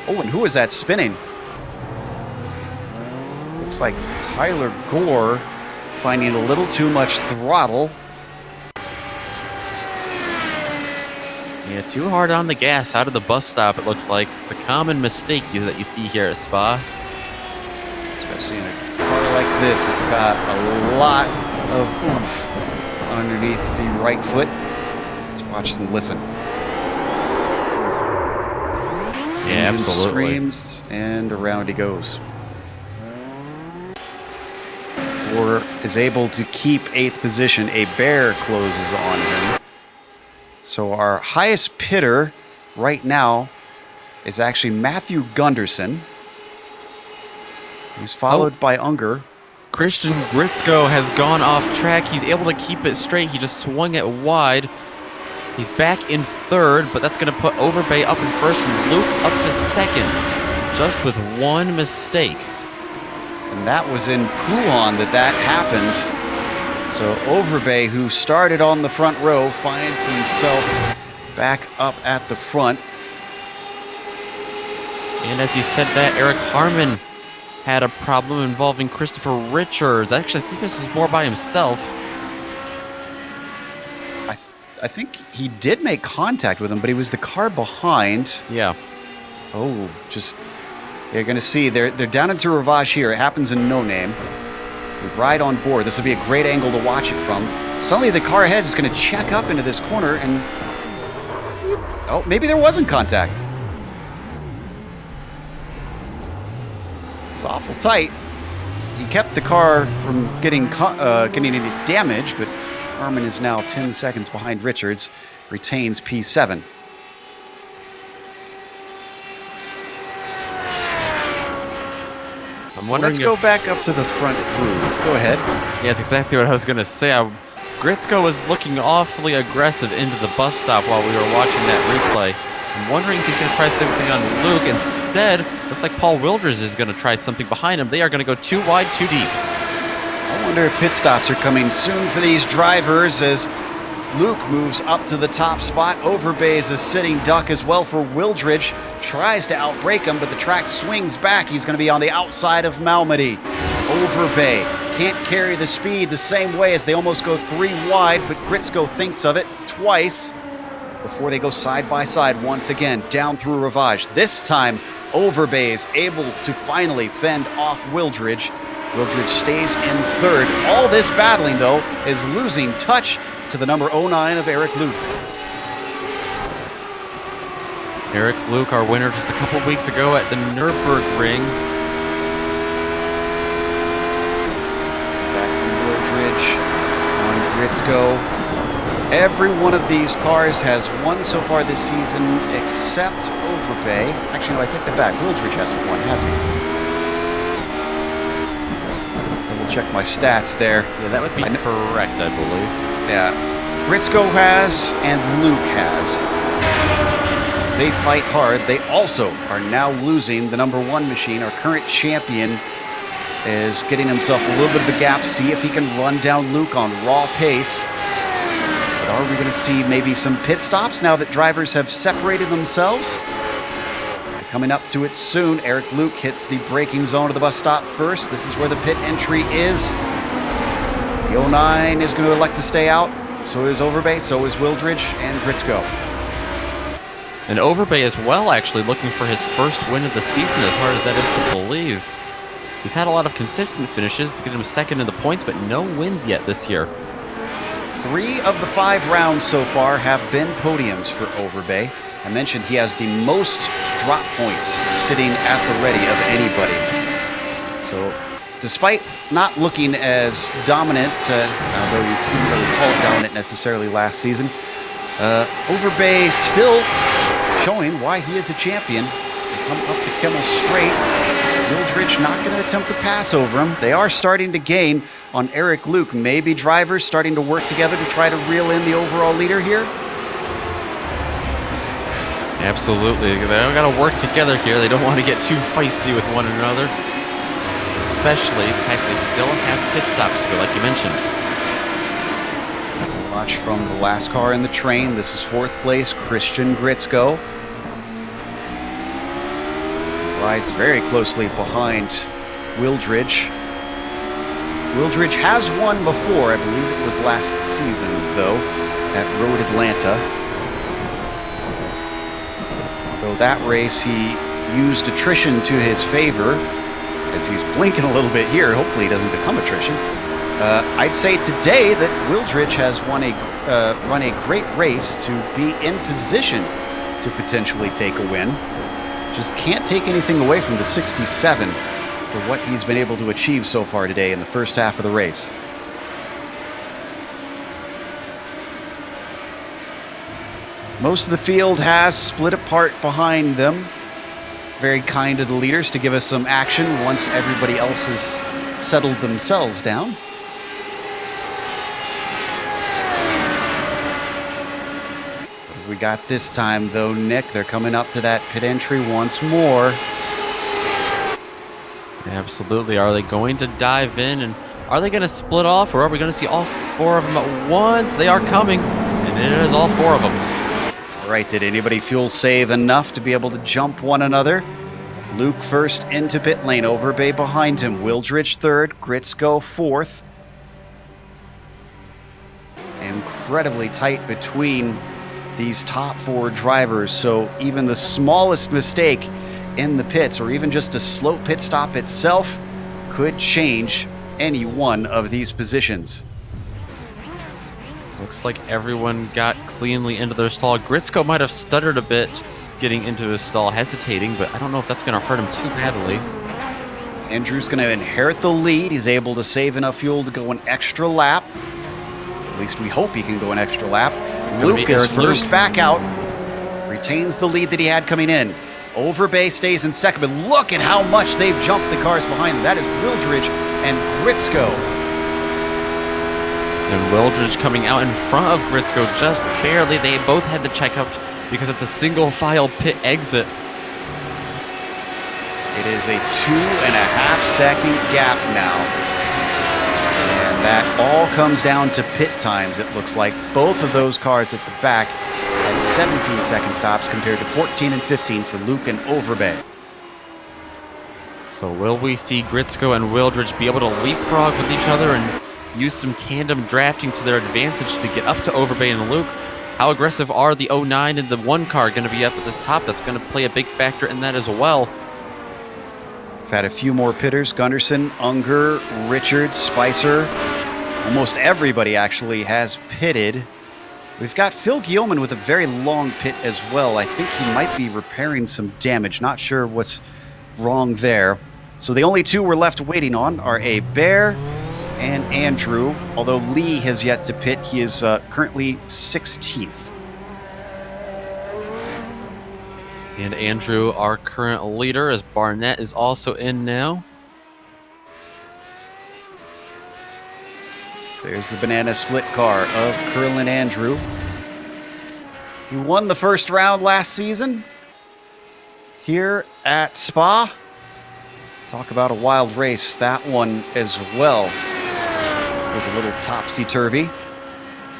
Oh, and who is that spinning? Looks like Tyler Gore finding a little too much throttle. Yeah, too hard on the gas out of the bus stop, it looks like. It's a common mistake that you see here at Spa. Especially in a car like this, it's got a lot of oomph underneath the right foot. Let's watch and listen. Yeah, Engine absolutely. Screams, and around he goes. Or is able to keep 8th position. A bear closes on him. So our highest pitter right now is actually Matthew Gunderson. He's followed by Unger. Christian Gritzko has gone off track. He's able to keep it straight. He just swung it wide. He's back in 3rd, but that's going to put Overbay up in 1st and Luke up to 2nd, just with one mistake. And that was in Pouhon that happened. So Overbay, who started on the front row, finds himself back up at the front. And as he said that, Eric Harmon had a problem involving Christopher Richards. Actually, I think this was more by himself. I think he did make contact with him, but he was the car behind. Yeah. Oh, just... You're going to see, they're down into Ravage here. It happens in No Name. We ride on board. This will be a great angle to watch it from. Suddenly the car ahead is going to check up into this corner and... Oh, maybe there wasn't contact. It's awful tight. He kept the car from getting any damage, but Harmon is now 10 seconds behind Richards, retains P7. So let's go back up to the front group. Go ahead. Yeah, that's exactly what I was going to say. Gritzko was looking awfully aggressive into the bus stop while we were watching that replay. I'm wondering if he's going to try something on Luke. Instead, looks like Paul Wilders is going to try something behind him. They are going to go too wide, too deep. I wonder if pit stops are coming soon for these drivers as Luke moves up to the top spot. Overbay is a sitting duck as well for Wildridge. Tries to outbrake him, but the track swings back. He's going to be on the outside of Malmedy. Overbay can't carry the speed the same way as they almost go 3 wide, but Gritsko thinks of it twice before they go side by side once again down through Ravage. This time, Overbay is able to finally fend off Wildridge. Wildridge stays in third. All this battling, though, is losing touch to the number 09 of Eric Luke. Eric Luke, our winner just a couple weeks ago at the Nürburgring. Back from Wildridge on Gritsko. Every one of these cars has won so far this season except Overbay. Actually, no, I take that back. Wildridge hasn't won, has he? Double check my stats there. Yeah, that would be correct, I believe. Yeah. Gritsko has and Luke has. They fight hard. They also are now losing the number 1 machine. Our current champion is getting himself a little bit of a gap. See if he can run down Luke on raw pace. But are we going to see maybe some pit stops now that drivers have separated themselves? Coming up to it soon. Eric Luke hits the braking zone of the bus stop first. This is where the pit entry is. The 09 is going to elect to stay out. So is Overbay, so is Wildridge and Gritsko. And Overbay as well, actually, looking for his first win of the season, as hard as that is to believe. He's had a lot of consistent finishes to get him second in the points, but no wins yet this year. 3 of the 5 rounds so far have been podiums for Overbay. I mentioned he has the most drop points sitting at the ready of anybody. So, despite not looking as dominant, although you couldn't really call it dominant necessarily last season, Overbay still showing why he is a champion. They come up the Kimmel straight. Wildridge not going to attempt to pass over him. They are starting to gain on Eric Luke. Maybe drivers starting to work together to try to reel in the overall leader here. Absolutely. They've got to work together here. They don't want to get too feisty with one another. Especially the fact they still have pit stops to go, like you mentioned. Watch from the last car in the train. This is 4th place, Christian Gritsko. Rides very closely behind Wildridge. Wildridge has won before. I believe it was last season, though, at Road Atlanta. Though that race, he used attrition to his favor, as he's blinking a little bit here. Hopefully he doesn't become attrition. I'd say today that Wildridge has run a great race to be in position to potentially take a win. Just can't take anything away from the 67 for what he's been able to achieve so far today in the first half of the race. Most of the field has split apart behind them. Very kind of the leaders to give us some action once everybody else has settled themselves down. We got this time, though, Nick. They're coming up to that pit entry once more. Absolutely. Are they going to dive in, and are they going to split off, or are we going to see all 4 of them at once? They are coming, and it is all 4 of them. All right, did anybody fuel save enough to be able to jump one another? Luke first into pit lane, Overbay behind him, Wildridge 3rd, Gritsko 4th. Incredibly tight between these top 4 drivers, so even the smallest mistake in the pits, or even just a slow pit stop itself, could change any one of these positions. Looks like everyone got cleanly into their stall. Gritsko might have stuttered a bit getting into his stall, hesitating, but I don't know if that's going to hurt him too badly. Andrew's going to inherit the lead. He's able to save enough fuel to go an extra lap. At least we hope he can go an extra lap. Luke is first back out. Retains the lead that he had coming in. Overbay stays in second, but look at how much they've jumped the cars behind them. That is Wildridge and Gritsko. And Wildridge coming out in front of Gritsko just barely. They both had to check out because it's a single file pit exit. It is a 2.5 second gap now. And that all comes down to pit times, it looks like. Both of those cars at the back had 17-second stops compared to 14 and 15 for Luke and Overbay. So will we see Gritsko and Wildridge be able to leapfrog with each other and use some tandem drafting to their advantage to get up to Overbay and Luke? How aggressive are the 09 and the 1 car going to be up at the top? That's going to play a big factor in that as well. We've had a few more pitters. Gunderson, Unger, Richards, Spicer. Almost everybody actually has pitted. We've got Phil Gielman with a very long pit as well. I think he might be repairing some damage. Not sure what's wrong there. So the only two we're left waiting on are a Bear and Andrew, although Lee has yet to pit. He is currently 16th. And Andrew, our current leader, as Barnett is also in now. There's the banana split car of Curlin Andrew. He won the first round last season here at Spa. Talk about a wild race, that one as well. It was a little topsy-turvy.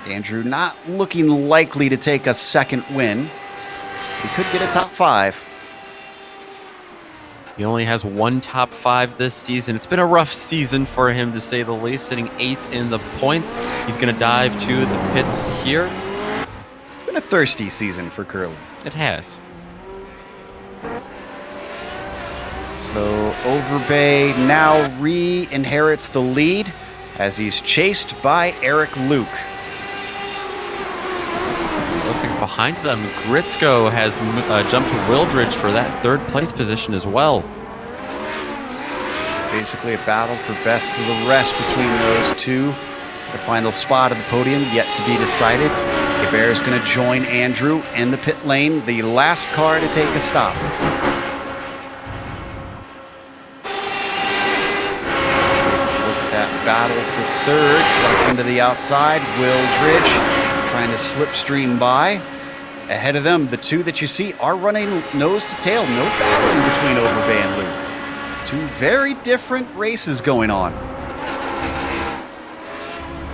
Andrew not looking likely to take a second win. He could get a top 5. He only has one top 5 this season. It's been a rough season for him, to say the least, sitting 8th in the points. He's going to dive to the pits here. It's been a thirsty season for Curlin. It has. So Overbay now re-inherits the lead as he's chased by Eric Luke. Looks like behind them, Gritsko has jumped to Wildridge for that 3rd place position as well. It's basically a battle for best of the rest between those two. The final spot of the podium yet to be decided. Bear is going to join Andrew in the pit lane, the last car to take a stop. Battle for 3rd, back into the outside. Wildridge trying to slipstream by. Ahead of them, the two that you see are running nose to tail. No battling between Overbay and Luke. Two very different races going on.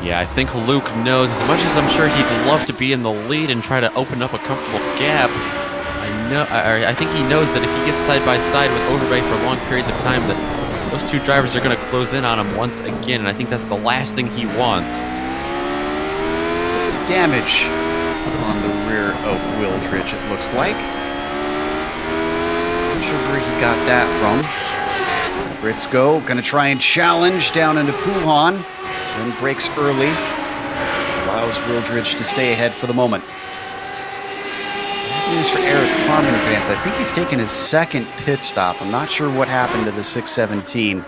Yeah, I think Luke knows, as much as I'm sure he'd love to be in the lead and try to open up a comfortable gap, I think he knows that if he gets side by side with Overbay for long periods of time, that those two drivers are going to close in on him once again, and I think that's the last thing he wants. Damage on the rear of Wildridge, it looks like. Not sure where he got that from. Gritsko going to try and challenge down into Puhan, then breaks early. Allows Wildridge to stay ahead for the moment. Good news for Eric Harmon fans. I think he's taken his 2nd pit stop. I'm not sure what happened to the 617.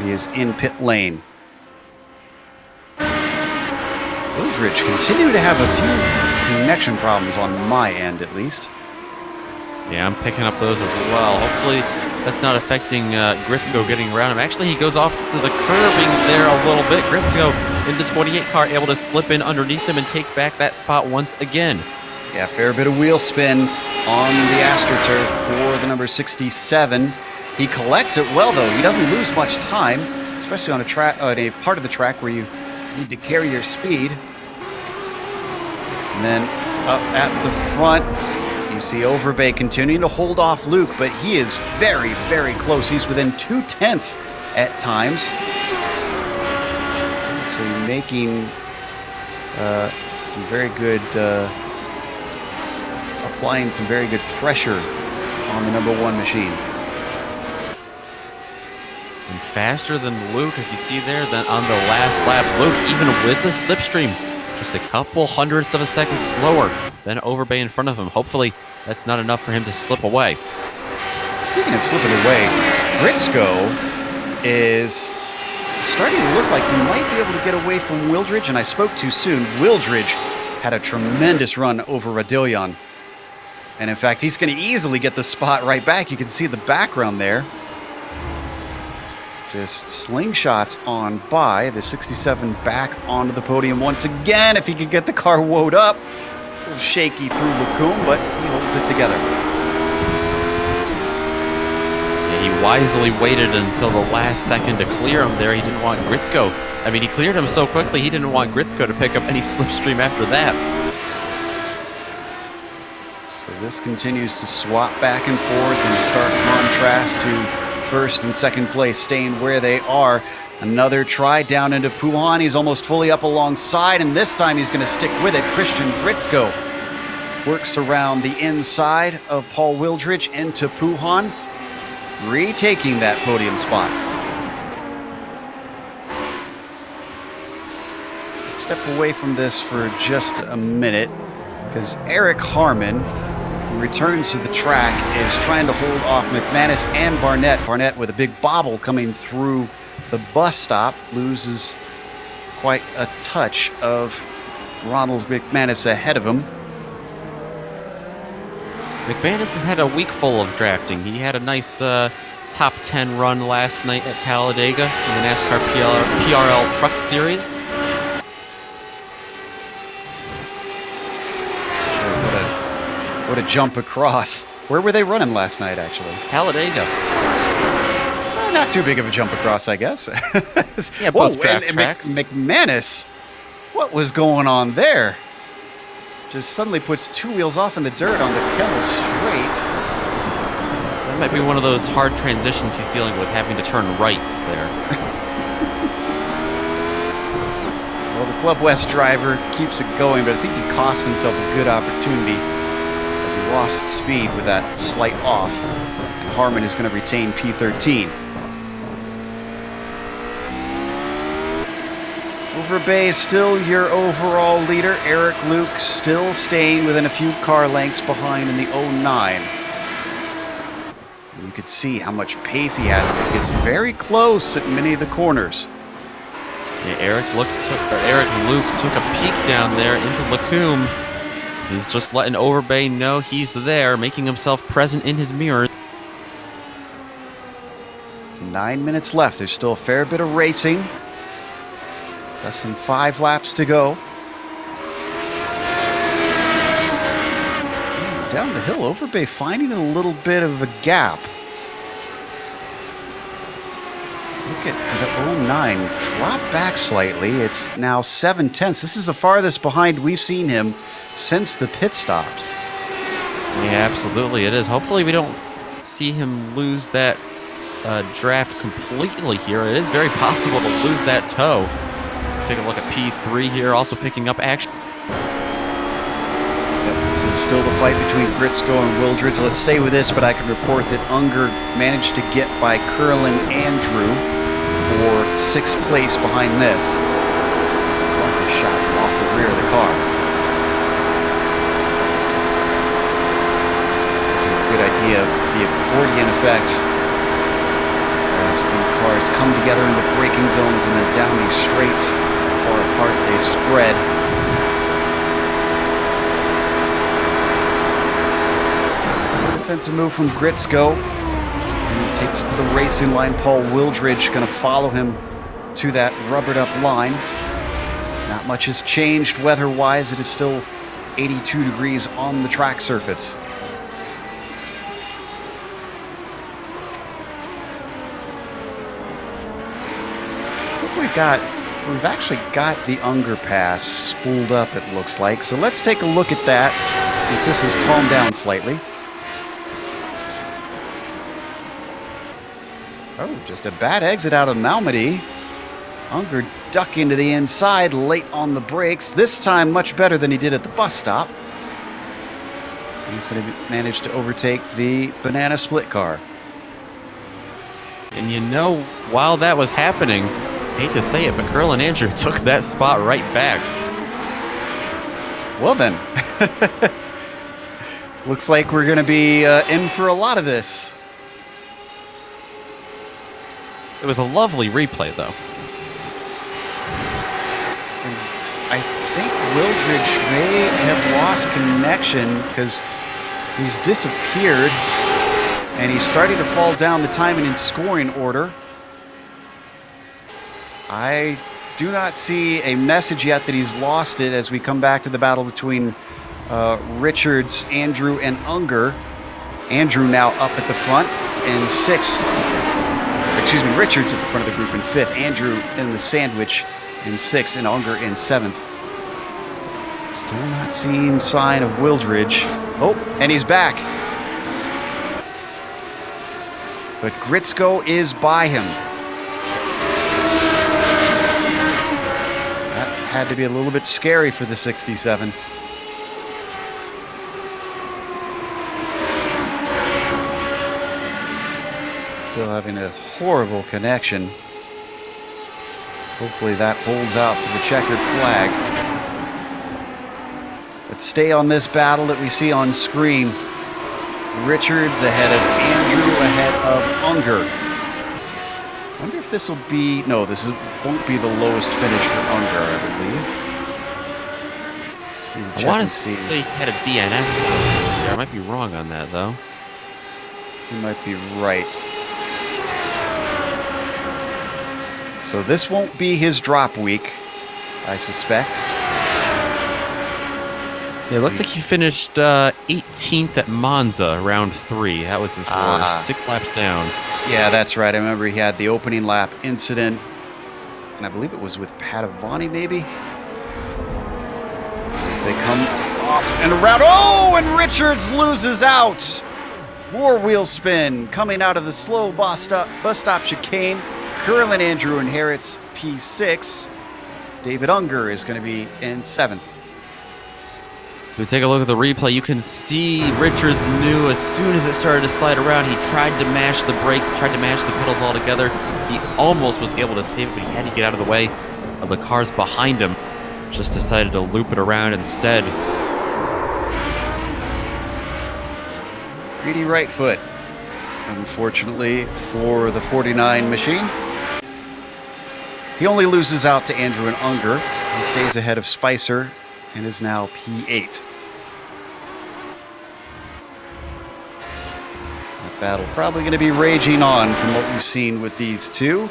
He is in pit lane. Wildridge continue to have a few connection problems on my end, at least. Yeah, I'm picking up those as well. Hopefully that's not affecting Gritsko getting around him. Actually, he goes off to the curbing there a little bit. Gritsko in the 28 car able to slip in underneath him and take back that spot once again. Yeah, fair bit of wheel spin on the AstroTurf for the number 67. He collects it well, though. He doesn't lose much time, especially on a part of the track where you need to carry your speed. And then up at the front, you see Overbay continuing to hold off Luke, but he is very, very close. He's within 0.2 at times. So making some very good... applying some very good pressure on the number 1 machine. And faster than Luke, as you see there, than on the last lap. Luke, even with the slipstream, just a couple hundredths of a second slower than Overbay in front of him. Hopefully, that's not enough for him to slip away. Speaking of slipping away, Gritsko is starting to look like he might be able to get away from Wildridge, and I spoke too soon. Wildridge had a tremendous run over Radillion. And in fact, he's going to easily get the spot right back. You can see the background there. Just slingshots on by. The 67 back onto the podium once again. If he could get the car woed up. A little shaky through Lacombe, but he holds it together. Yeah, he wisely waited until the last second to clear him there. He didn't want Gritsko. I mean, he cleared him so quickly, he didn't want Gritsko to pick up any slipstream after that. So this continues to swap back and forth in stark contrast to First and second place staying where they are. Another try down into Puhan. He's almost fully up alongside, and this time he's going to stick with it. Christian Gritzko works around the inside of Paul Wildridge into Puhan, retaking that podium spot. Let's step away from this for just a minute, because Eric Harmon, who returns to the track, is trying to hold off McManus and Barnett. Barnett with a big bobble coming through the bus stop, loses quite a touch of Ronald McManus ahead of him. McManus has had a week full of drafting. He had a nice top 10 run last night at Talladega in the NASCAR PRL Truck Series. What a jump across. Where were they running last night, actually? Talladega. Not too big of a jump across, I guess. Yeah, both draft tracks. McManus, what was going on there? Just suddenly puts two wheels off in the dirt on the Kemmel straight. That might be one of those hard transitions he's dealing with, having to turn right there. Well, the Club West driver keeps it going, but I think he cost himself a good opportunity as he lost speed with that slight off. And Harmon is going to retain P13. Overbay is still your overall leader. Eric Luke still staying within a few car lengths behind in the 09. You could see how much pace he has as he gets very close at many of the corners. Yeah, Eric Luke took a peek down there into Lacombe. He's just letting Overbay know he's there, making himself present in his mirror. 9 minutes left. There's still a fair bit of racing. Less than 5 laps to go. Down the hill, Overbay finding a little bit of a gap. Look at the 09 drop back slightly. It's now 7/10. This is the farthest behind we've seen him since the pit stops. Yeah, absolutely it is. Hopefully we don't see him lose that draft completely here. It is very possible to lose that toe. Take a look at P3 here, also picking up action. This is still the fight between Gritzko and Wildridge. Let's stay with this, but I can report that Unger managed to get by Curlin Andrew for 6th place behind this. One of the shots off the rear of the car. Gives you a good idea of the accordion effect as the cars come together in the braking zones and then down these straights. Far apart they spread. Defensive move from Gritzko. He takes to the racing line. Paul Wildridge going to follow him to that rubbered up line. Not much has changed weather-wise. It is still 82 degrees on the track surface. We've actually got the Unger pass spooled up, it looks like. So let's take a look at that, since this has calmed down slightly. Oh, just a bad exit out of Malmedy. Unger ducking to the inside, late on the brakes. This time much better than he did at the bus stop. He's going to manage to overtake the banana split car. And you know, while that was happening, I hate to say it, but Curlin Andrew took that spot right back. Well then, looks like we're going to be in for a lot of this. It was a lovely replay, though. I think Wildridge may have lost connection because he's disappeared and he's starting to fall down the timing and scoring order. I do not see a message yet that he's lost it as we come back to the battle between Richards, Andrew, and Unger. Andrew now up at the front in 6th. Excuse me, Richards at the front of the group in 5th. Andrew in the sandwich in 6th, and Unger in 7th. Still not seeing sign of Wildridge. Oh, and he's back. but Gritzko is by him. That had to be a little bit scary for the 67. Still having a horrible connection. Hopefully that holds out to the checkered flag. Let's stay on this battle that we see on screen. Richards ahead of Andrew, ahead of Unger. I wonder if this will be... No, won't be the lowest finish for Unger, I believe. I want to say he had a DNF. I might be wrong on that, though. You might be right. So this won't be his drop week, I suspect. Yeah, it looks like he finished 18th at Monza, round 3. That was his worst. 6 laps down. Yeah, that's right. I remember he had the opening lap incident, and I believe it was with Padovani, maybe? So as they come off and around. Oh, and Richards loses out! More wheel spin coming out of the slow bus stop chicane. Curlin Andrew inherits P6. David Unger is going to be in 7th. If we take a look at the replay, you can see Richards knew as soon as it started to slide around, he tried to mash the brakes, tried to mash the pedals all together. He almost was able to save it, but he had to get out of the way of the cars behind him. Just decided to loop it around instead. Greedy right foot, unfortunately, for the 49 machine. He only loses out to Andrew and Unger. He stays ahead of Spicer and is now P8. That battle probably going to be raging on from what we've seen with these two.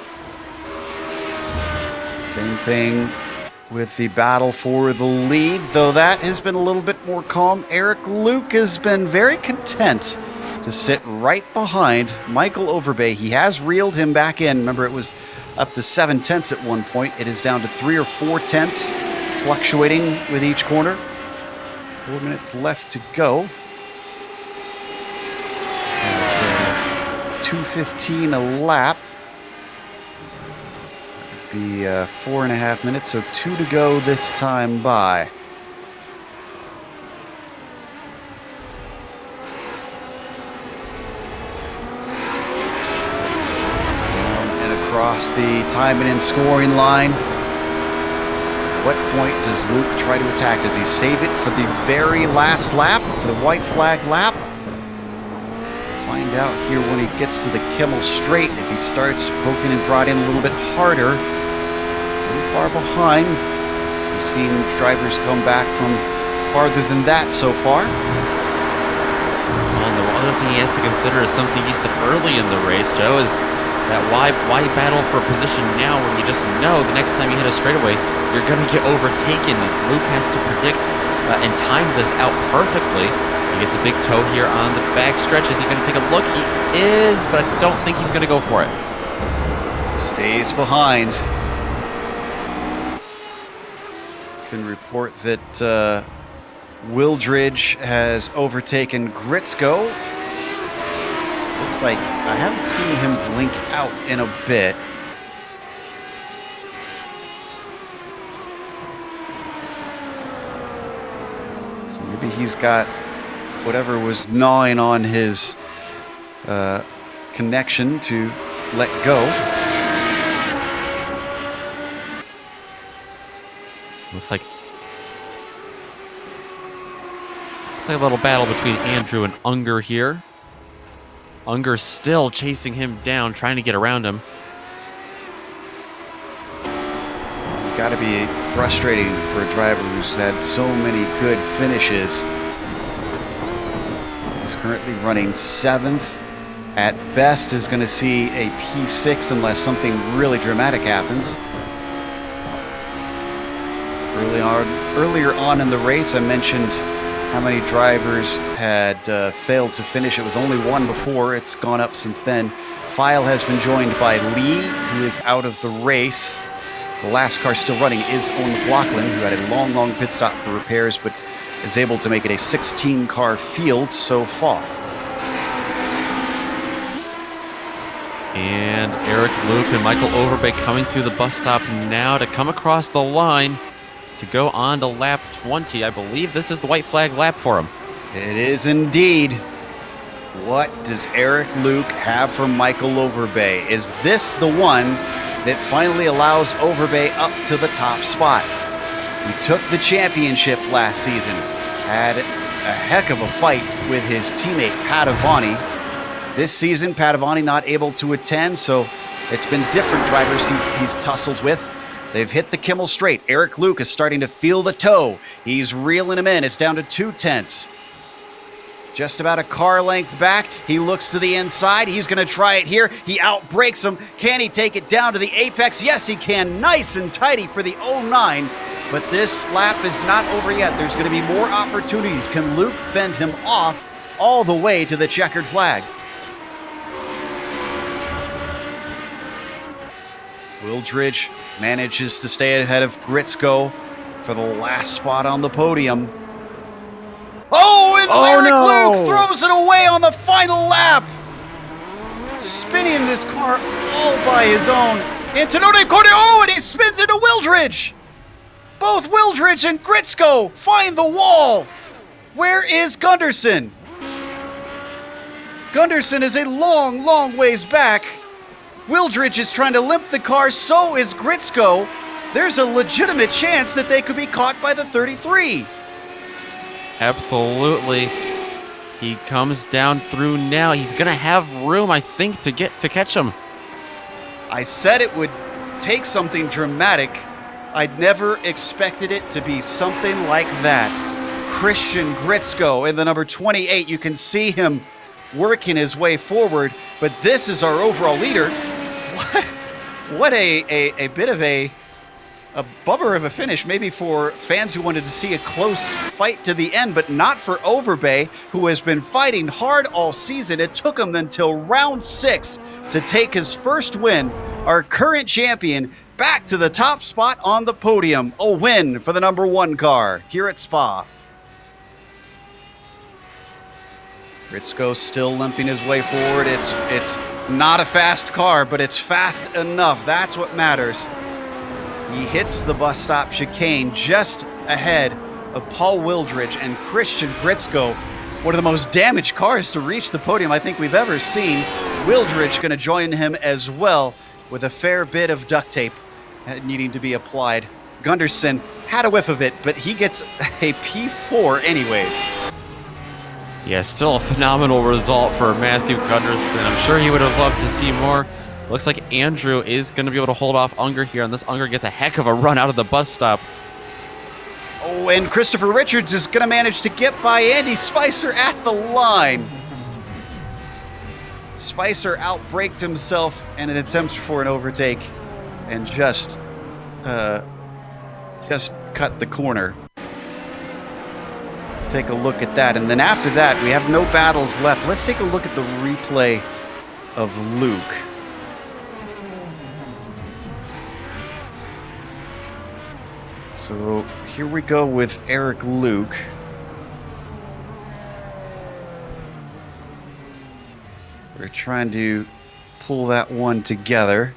Same thing with the battle for the lead, though that has been a little bit more calm. Eric Luke has been very content to sit right behind Michael Overbay. He has reeled him back in. Remember, it was up to 7 tenths at one point. It is down to 3 or 4 tenths, fluctuating with each corner. 4 minutes left to go. At 2:15 a lap. That would be 4.5 minutes, so 2 to go this time by. Across the timing and scoring line. What point does Luke try to attack? Does he save it for the very last lap, for the white flag lap? We'll find out here when he gets to the Kimmel Straight, if he starts poking and prodding a little bit harder. Pretty far behind. We've seen drivers come back from farther than that so far. Well, the other thing he has to consider is something he said early in the race, Joe, is that why battle for position now when you just know the next time you hit a straightaway, you're going to get overtaken. Luke has to predict and time this out perfectly. He gets a big toe here on the back stretch. Is he going to take a look? He is, but I don't think he's going to go for it. Stays behind. Can report that Wildridge has overtaken Gritzko. Looks like I haven't seen him blink out in a bit. So maybe he's got whatever was gnawing on his connection to let go. Looks like a little battle between Andrew and Unger here. Unger still chasing him down, trying to get around him. Got to be frustrating for a driver who's had so many good finishes. He's currently running 7th. At best is going to see a P6 unless something really dramatic happens. Earlier on in the race, I mentioned how many drivers had failed to finish. It was only one before. It's gone up since then. File has been joined by Lee, who is out of the race. The last car still running is Owen McLaughlin, who had a long pit stop for repairs, but is able to make it a 16-car field so far. And Eric Luke and Michael Overbay coming through the bus stop now to come across the line to go on to lap 20. I believe this is the white flag lap for him. It is indeed. What does Eric Luke have for Michael Overbay? Is this the one that finally allows Overbay up to the top spot? He took the championship last season, had a heck of a fight with his teammate Padavani. This season, Padavani not able to attend, so it's been different drivers he's tussled with. They've hit the Kimmel straight. Eric Luke is starting to feel the toe. He's reeling him in. It's down to 2/10. Just about a car length back. He looks to the inside. He's going to try it here. He outbrakes him. Can he take it down to the apex? Yes, he can. Nice and tidy for the 09. But this lap is not over yet. There's going to be more opportunities. Can Luke fend him off all the way to the checkered flag? Wildridge manages to stay ahead of Gritzko for the last spot on the podium. Oh, and Eric Luke throws it away on the final lap. Spinning this car all by his own. Antonone Cordy, and he spins into Wildridge. Both Wildridge and Gritzko find the wall. Where is Gunderson? Gunderson is a long, long ways back. Wildridge is trying to limp the car, so is Gritzko. There's a legitimate chance that they could be caught by the 33. Absolutely. He comes down through now. He's going to have room, I think, to catch him. I said it would take something dramatic. I'd never expected it to be something like that. Christian Gritzko in the number 28. You can see him working his way forward, but this is our overall leader. What a bit of a bummer of a finish, maybe for fans who wanted to see a close fight to the end, but not for Overbay, who has been fighting hard all season. It took him until round 6 to take his first win. Our current champion back to the top spot on the podium. A win for the number 1 car here at Spa. Gritzko still limping his way forward. It's not a fast car, but it's fast enough. That's what matters. He hits the bus stop chicane just ahead of Paul Wildridge and Christian Gritzko. One of the most damaged cars to reach the podium I think we've ever seen. Wildridge going to join him as well with a fair bit of duct tape needing to be applied. Gunderson had a whiff of it, but he gets a P4 anyways. Yeah, still a phenomenal result for Matthew Gunderson. I'm sure he would have loved to see more. Looks like Andrew is going to be able to hold off Unger here, and this Unger gets a heck of a run out of the bus stop. Oh, and Christopher Richards is going to manage to get by Andy Spicer at the line. Spicer outbraked himself in an attempt for an overtake and just cut the corner. Take a look at that, and then after that, we have no battles left. Let's take a look at the replay of Luke. So here we go with Eric Luke. We're trying to pull that one together.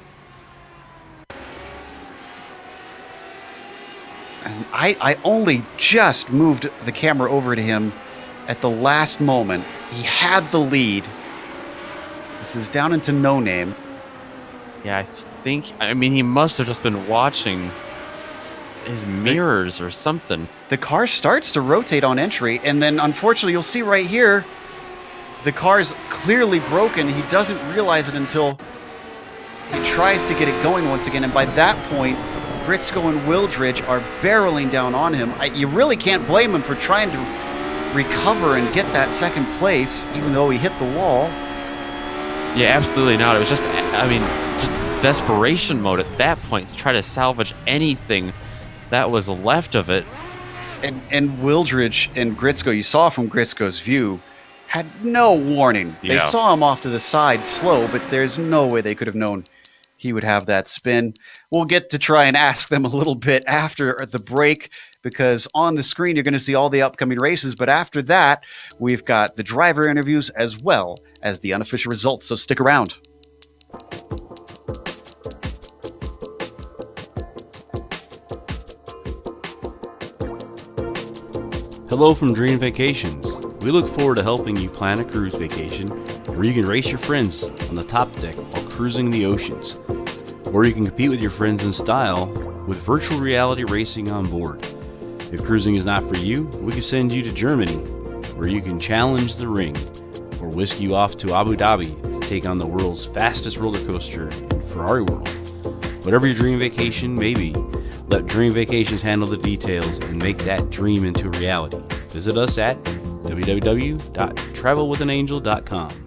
And I only just moved the camera over to him at the last moment. He had the lead. This is down into no name. Yeah, I mean, he must have just been watching his mirrors or something. The car starts to rotate on entry, and then unfortunately, you'll see right here, the car's clearly broken. He doesn't realize it until he tries to get it going once again, and by that point, Gritzko and Wildridge are barreling down on him. You really can't blame him for trying to recover and get that second place, even though he hit the wall. Yeah, absolutely not. It was just, I mean, just desperation mode at that point to try to salvage anything that was left of it. And Wildridge and Gritzko, you saw from Gritzko's view, had no warning. Yeah. They saw him off to the side slow, but there's no way they could have known he would have that spin. We'll get to try and ask them a little bit after the break, because on the screen you're going to see all the upcoming races, but after that we've got the driver interviews as well as the unofficial results, so stick around. Hello from Dream Vacations. We look forward to helping you plan a cruise vacation where you can race your friends on the top deck while cruising the oceans, or you can compete with your friends in style with virtual reality racing on board. If cruising is not for you, we can send you to Germany, where you can challenge the ring, or whisk you off to Abu Dhabi to take on the world's fastest roller coaster in Ferrari World. Whatever your dream vacation may be, let Dream Vacations handle the details and make that dream into reality. Visit us at www.travelwithanangel.com.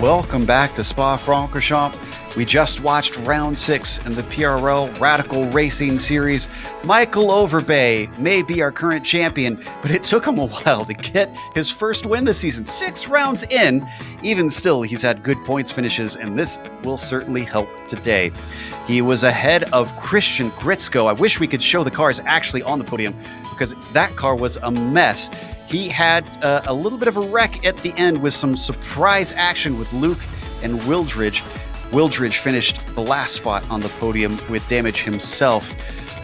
Welcome back to Spa-Francorchamps. We just watched round 6 in the PRL Radical Racing Series. Michael Overbay may be our current champion, but it took him a while to get his first win this season. 6 rounds in. Even still, he's had good points finishes, and this will certainly help today. He was ahead of Christian Gritzko. I wish we could show the cars actually on the podium, because that car was a mess. He had a little bit of a wreck at the end with some surprise action with Luke and Wildridge. Wildridge finished the last spot on the podium with damage himself.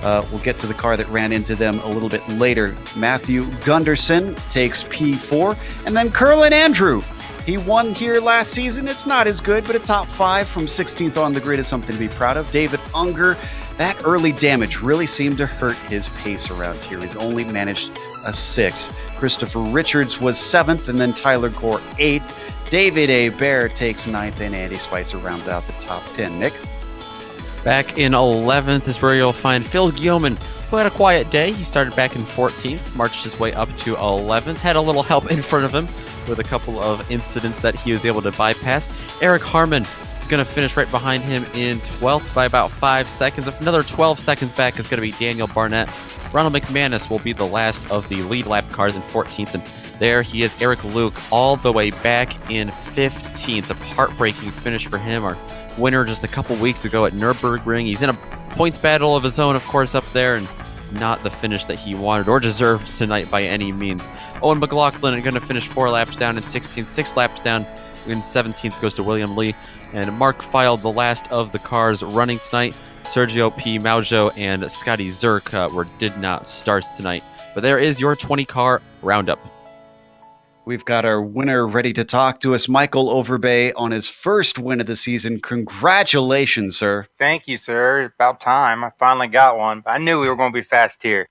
We'll get to the car that ran into them a little bit later. Matthew Gunderson takes P4. And then Curlin Andrew. He won here last season. It's not as good, but a top 5 from 16th on the grid is something to be proud of. David Unger, that early damage really seemed to hurt his pace around here. He's only managed a 6. Christopher Richards was 7th, and then Tyler Gore 8th. David A. Bear takes 9th, and Andy Spicer rounds out the top 10. Nick? Back in 11th is where you'll find Phil Guillaumin, who had a quiet day. He started back in 14th, marched his way up to 11th, had a little help in front of him with a couple of incidents that he was able to bypass. Eric Harmon is going to finish right behind him in 12th by about 5 seconds. Another 12 seconds back is going to be Daniel Barnett. Ronald McManus will be the last of the lead lap cars in 14th, and there he is, Eric Luke, all the way back in 15th. A heartbreaking finish for him, our winner just a couple weeks ago at Nürburgring. He's in a points battle of his own, of course, up there, and not the finish that he wanted or deserved tonight by any means. Owen McLaughlin is going to finish 4 laps down in 16th, 6 laps down in 17th goes to William Lee, and Mark filed the last of the cars running tonight. Sergio P. Maujo and Scotty Zerk did not start tonight. But there is your 20-car roundup. We've got our winner ready to talk to us, Michael Overbay, on his first win of the season. Congratulations, sir. Thank you, sir. About time. I finally got one. I knew we were going to be fast here.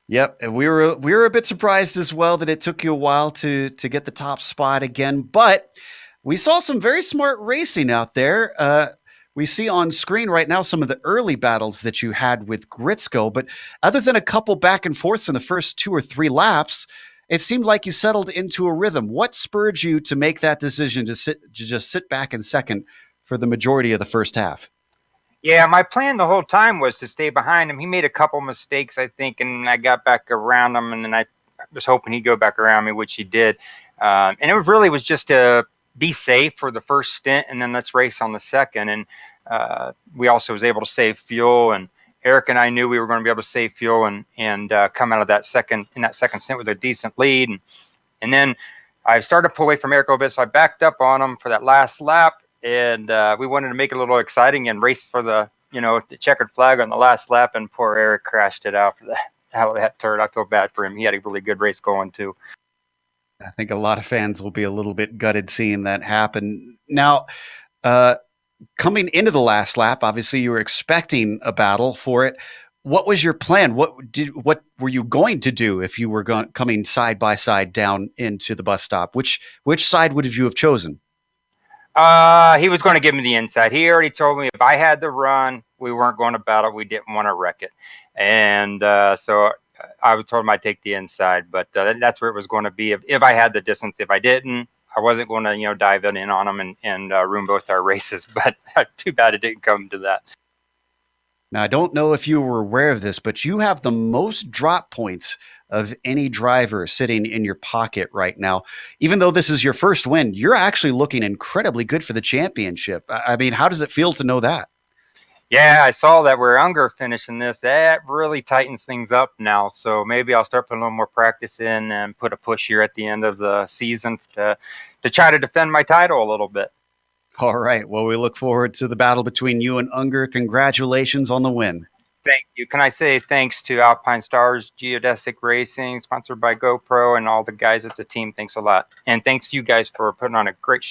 Yep, and we were a bit surprised as well that it took you a while to get the top spot again, but we saw some very smart racing out there. We see on screen right now some of the early battles that you had with Gritzko, but other than a couple back and forths in the first 2 or 3 laps, it seemed like you settled into a rhythm. What spurred you to make that decision to just sit back in second for the majority of the first half? Yeah, my plan the whole time was to stay behind him. He made a couple mistakes, I think, and I got back around him, and then I was hoping he'd go back around me, which he did. And it was just to be safe for the first stint, and then let's race on the second. And we also was able to save fuel, and Eric and I knew we were going to be able to save fuel and come out of that second stint with a decent lead. And then I started to pull away from Eric a little bit, so I backed up on him for that last lap, and we wanted to make it a little exciting and race for the checkered flag on the last lap, and poor Eric crashed it out for that. how that turned. I feel bad for him. He had a really good race going too. I think a lot of fans will be a little bit gutted seeing that happen. Now, coming into the last lap, obviously you were expecting a battle for it. What was your plan? What were you going to do if you were coming side by side down into the bus stop? Which side would you have chosen? He was going to give me the inside. He already told me if I had the run, we weren't going to battle. We didn't want to wreck it. And so I told him I'd take the inside, but that's where it was going to be if I had the distance. If I didn't, I wasn't going to, dive in on him and ruin both our races. But too bad it didn't come to that. Now, I don't know if you were aware of this, but you have the most drop points of any driver sitting in your pocket right now. Even though this is your first win, you're actually looking incredibly good for the championship. I mean, how does it feel to know that? Yeah, I saw that we're Unger finishing this. That really tightens things up now. So maybe I'll start putting a little more practice in and put a push here at the end of the season to try to defend my title a little bit. All right. Well, we look forward to the battle between you and Unger. Congratulations on the win. Thank you. Can I say thanks to Alpine Stars, Geodesic Racing, sponsored by GoPro, and all the guys at the team. Thanks a lot. And thanks to you guys for putting on a great show.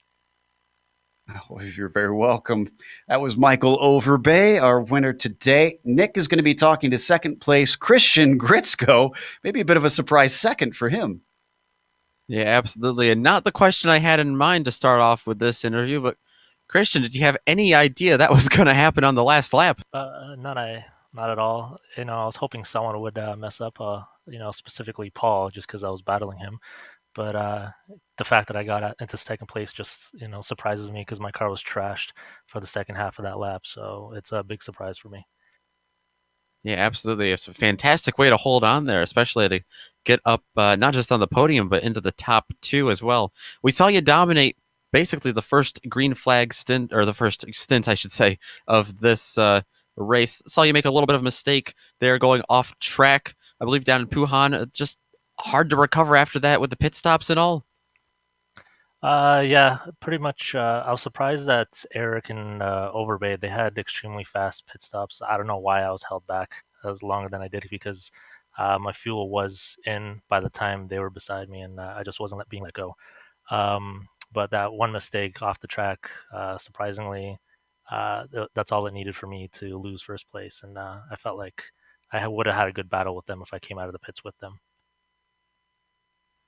Oh, you're very welcome. That was Michael Overbay, our winner today. Nick is going to be talking to second place Christian Gritzko. Maybe a bit of a surprise second for him. Yeah, absolutely. And not the question I had in mind to start off with this interview, but Christian, did you have any idea that was going to happen on the last lap? Not at all. I was hoping someone would mess up, specifically Paul, just because I was battling him. But the fact that I got into second place just, surprises me because my car was trashed for the second half of that lap. So it's a big surprise for me. Yeah, absolutely. It's a fantastic way to hold on there, especially to get up not just on the podium, but into the top two as well. We saw you dominate basically the first green flag stint, or the first stint, I should say, of this race. Saw you make a little bit of a mistake there going off track, I believe down in Puhan. Just hard to recover after that with the pit stops and all. Yeah, pretty much. I was surprised that Eric and Overbay, they had extremely fast pit stops. I don't know why I was held back as longer than I did because my fuel was in by the time they were beside me, and I just wasn't being let go. But that one mistake off the track, surprisingly, that's all it needed for me to lose first place. And I felt like I would have had a good battle with them if I came out of the pits with them.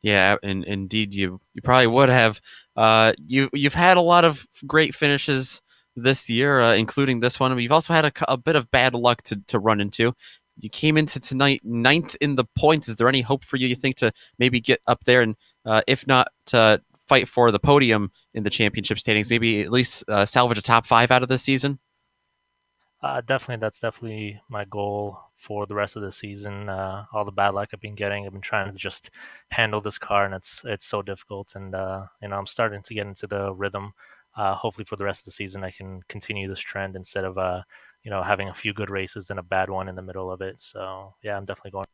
Yeah, and indeed, you probably would have. You've had a lot of great finishes this year, including this one. You've also had a bit of bad luck to run into. You came into tonight 9th in the points. Is there any hope for you? You think to maybe get up there and, if not to fight for the podium in the championship standings, maybe at least salvage a top 5 out of this season? Definitely, that's definitely my goal for the rest of the season. All the bad luck I've been getting, I've been trying to just handle this car, and it's so difficult. And I'm starting to get into the rhythm. Hopefully, for the rest of the season, I can continue this trend instead of having a few good races and a bad one in the middle of it. So yeah, I'm definitely going.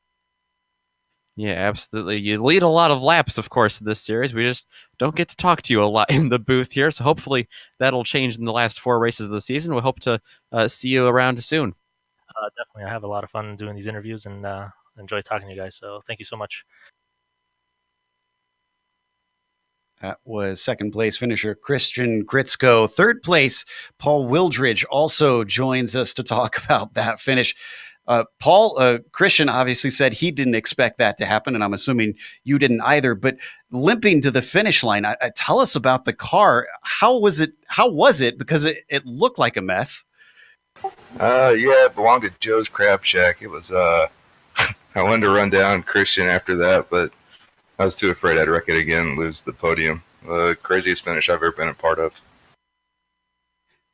Yeah, absolutely. You lead a lot of laps, of course, in this series. We just don't get to talk to you a lot in the booth here, so hopefully that'll change in the last 4 races of the season. We hope to see you around soon. Definitely, I have a lot of fun doing these interviews and enjoy talking to you guys, so thank you so much. That was second place finisher Christian Gritzko. Third place, Paul Wildridge also joins us to talk about that finish. Paul, Christian obviously said he didn't expect that to happen, and I'm assuming you didn't either. But limping to the finish line, tell us about the car. How was it? Because it looked like a mess. Yeah, it belonged to Joe's Crab Shack. It was. I wanted to run down Christian after that, but I was too afraid I'd wreck it again and lose the podium. The craziest finish I've ever been a part of.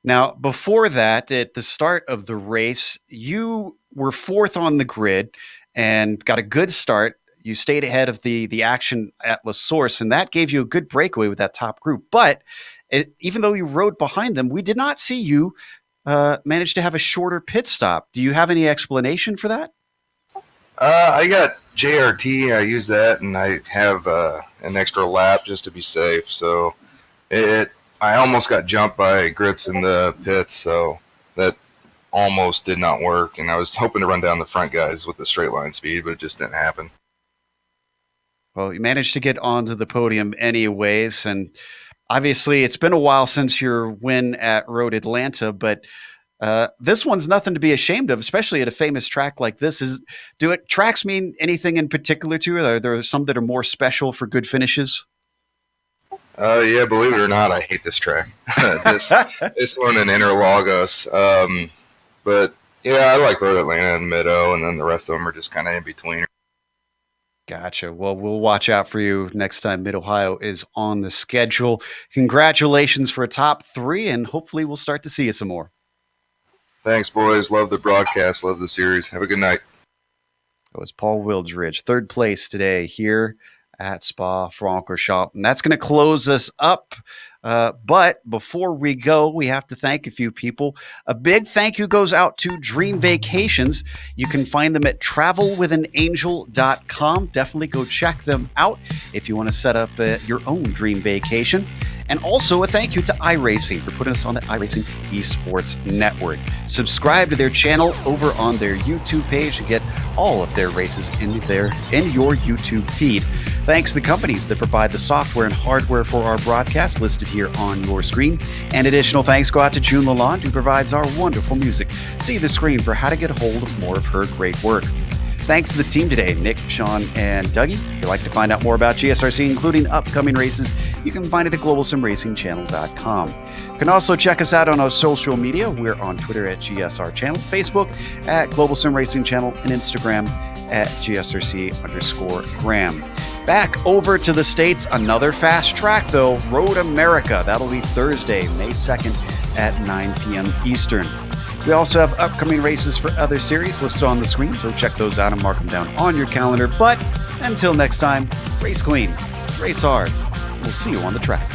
Now, before that, at the start of the race, you were 4th on the grid and got a good start. You stayed ahead of the action at La Source, and that gave you a good breakaway with that top group. But even though you rode behind them, we did not see you manage to have a shorter pit stop. Do you have any explanation for that? I got JRT. I use that, and I have an extra lap just to be safe. So I almost got jumped by Grits in the pits, so that almost did not work, and I was hoping to run down the front guys with the straight line speed, but it just didn't happen. Well, you managed to get onto the podium anyways, and obviously it's been a while since your win at Road Atlanta, but this one's nothing to be ashamed of, especially at a famous track like this. Do tracks mean anything in particular to you? Are there some that are more special for good finishes? Yeah, believe it or not, I hate this track. this one in Interlagos. But yeah, I like Road Atlanta and Mid-O, and then the rest of them are just kind of in between. Gotcha. Well, we'll watch out for you next time Mid-Ohio is on the schedule. Congratulations for a top 3, and hopefully we'll start to see you some more. Thanks, boys. Love the broadcast. Love the series. Have a good night. It was Paul Wildridge, 3rd place today here at Spa-Francorchamps. And that's going to close us up. But before we go, we have to thank a few people. A big thank you goes out to Dream Vacations. You can find them at travelwithanangel.com. Definitely go check them out if you want to set up your own dream vacation. And also a thank you to iRacing for putting us on the iRacing Esports Network. Subscribe to their channel over on their YouTube page to get all of their races in your YouTube feed. Thanks to the companies that provide the software and hardware for our broadcast listed here on your screen. And additional thanks go out to June Lalonde, who provides our wonderful music. See the screen for how to get a hold of more of her great work. Thanks to the team today, Nick, Sean, and Dougie. If you'd like to find out more about GSRC, including upcoming races, you can find it at globalsimracingchannel.com. You can also check us out on our social media. We're on Twitter at GSR Channel, Facebook at Global SimRacing Channel, and Instagram at GSRC_Graham. Back over to the States, another fast track, though, Road America. That'll be Thursday, May 2nd at 9 p.m. Eastern. We also have upcoming races for other series listed on the screen, so check those out and mark them down on your calendar. But until next time, race clean, race hard. We'll see you on the track.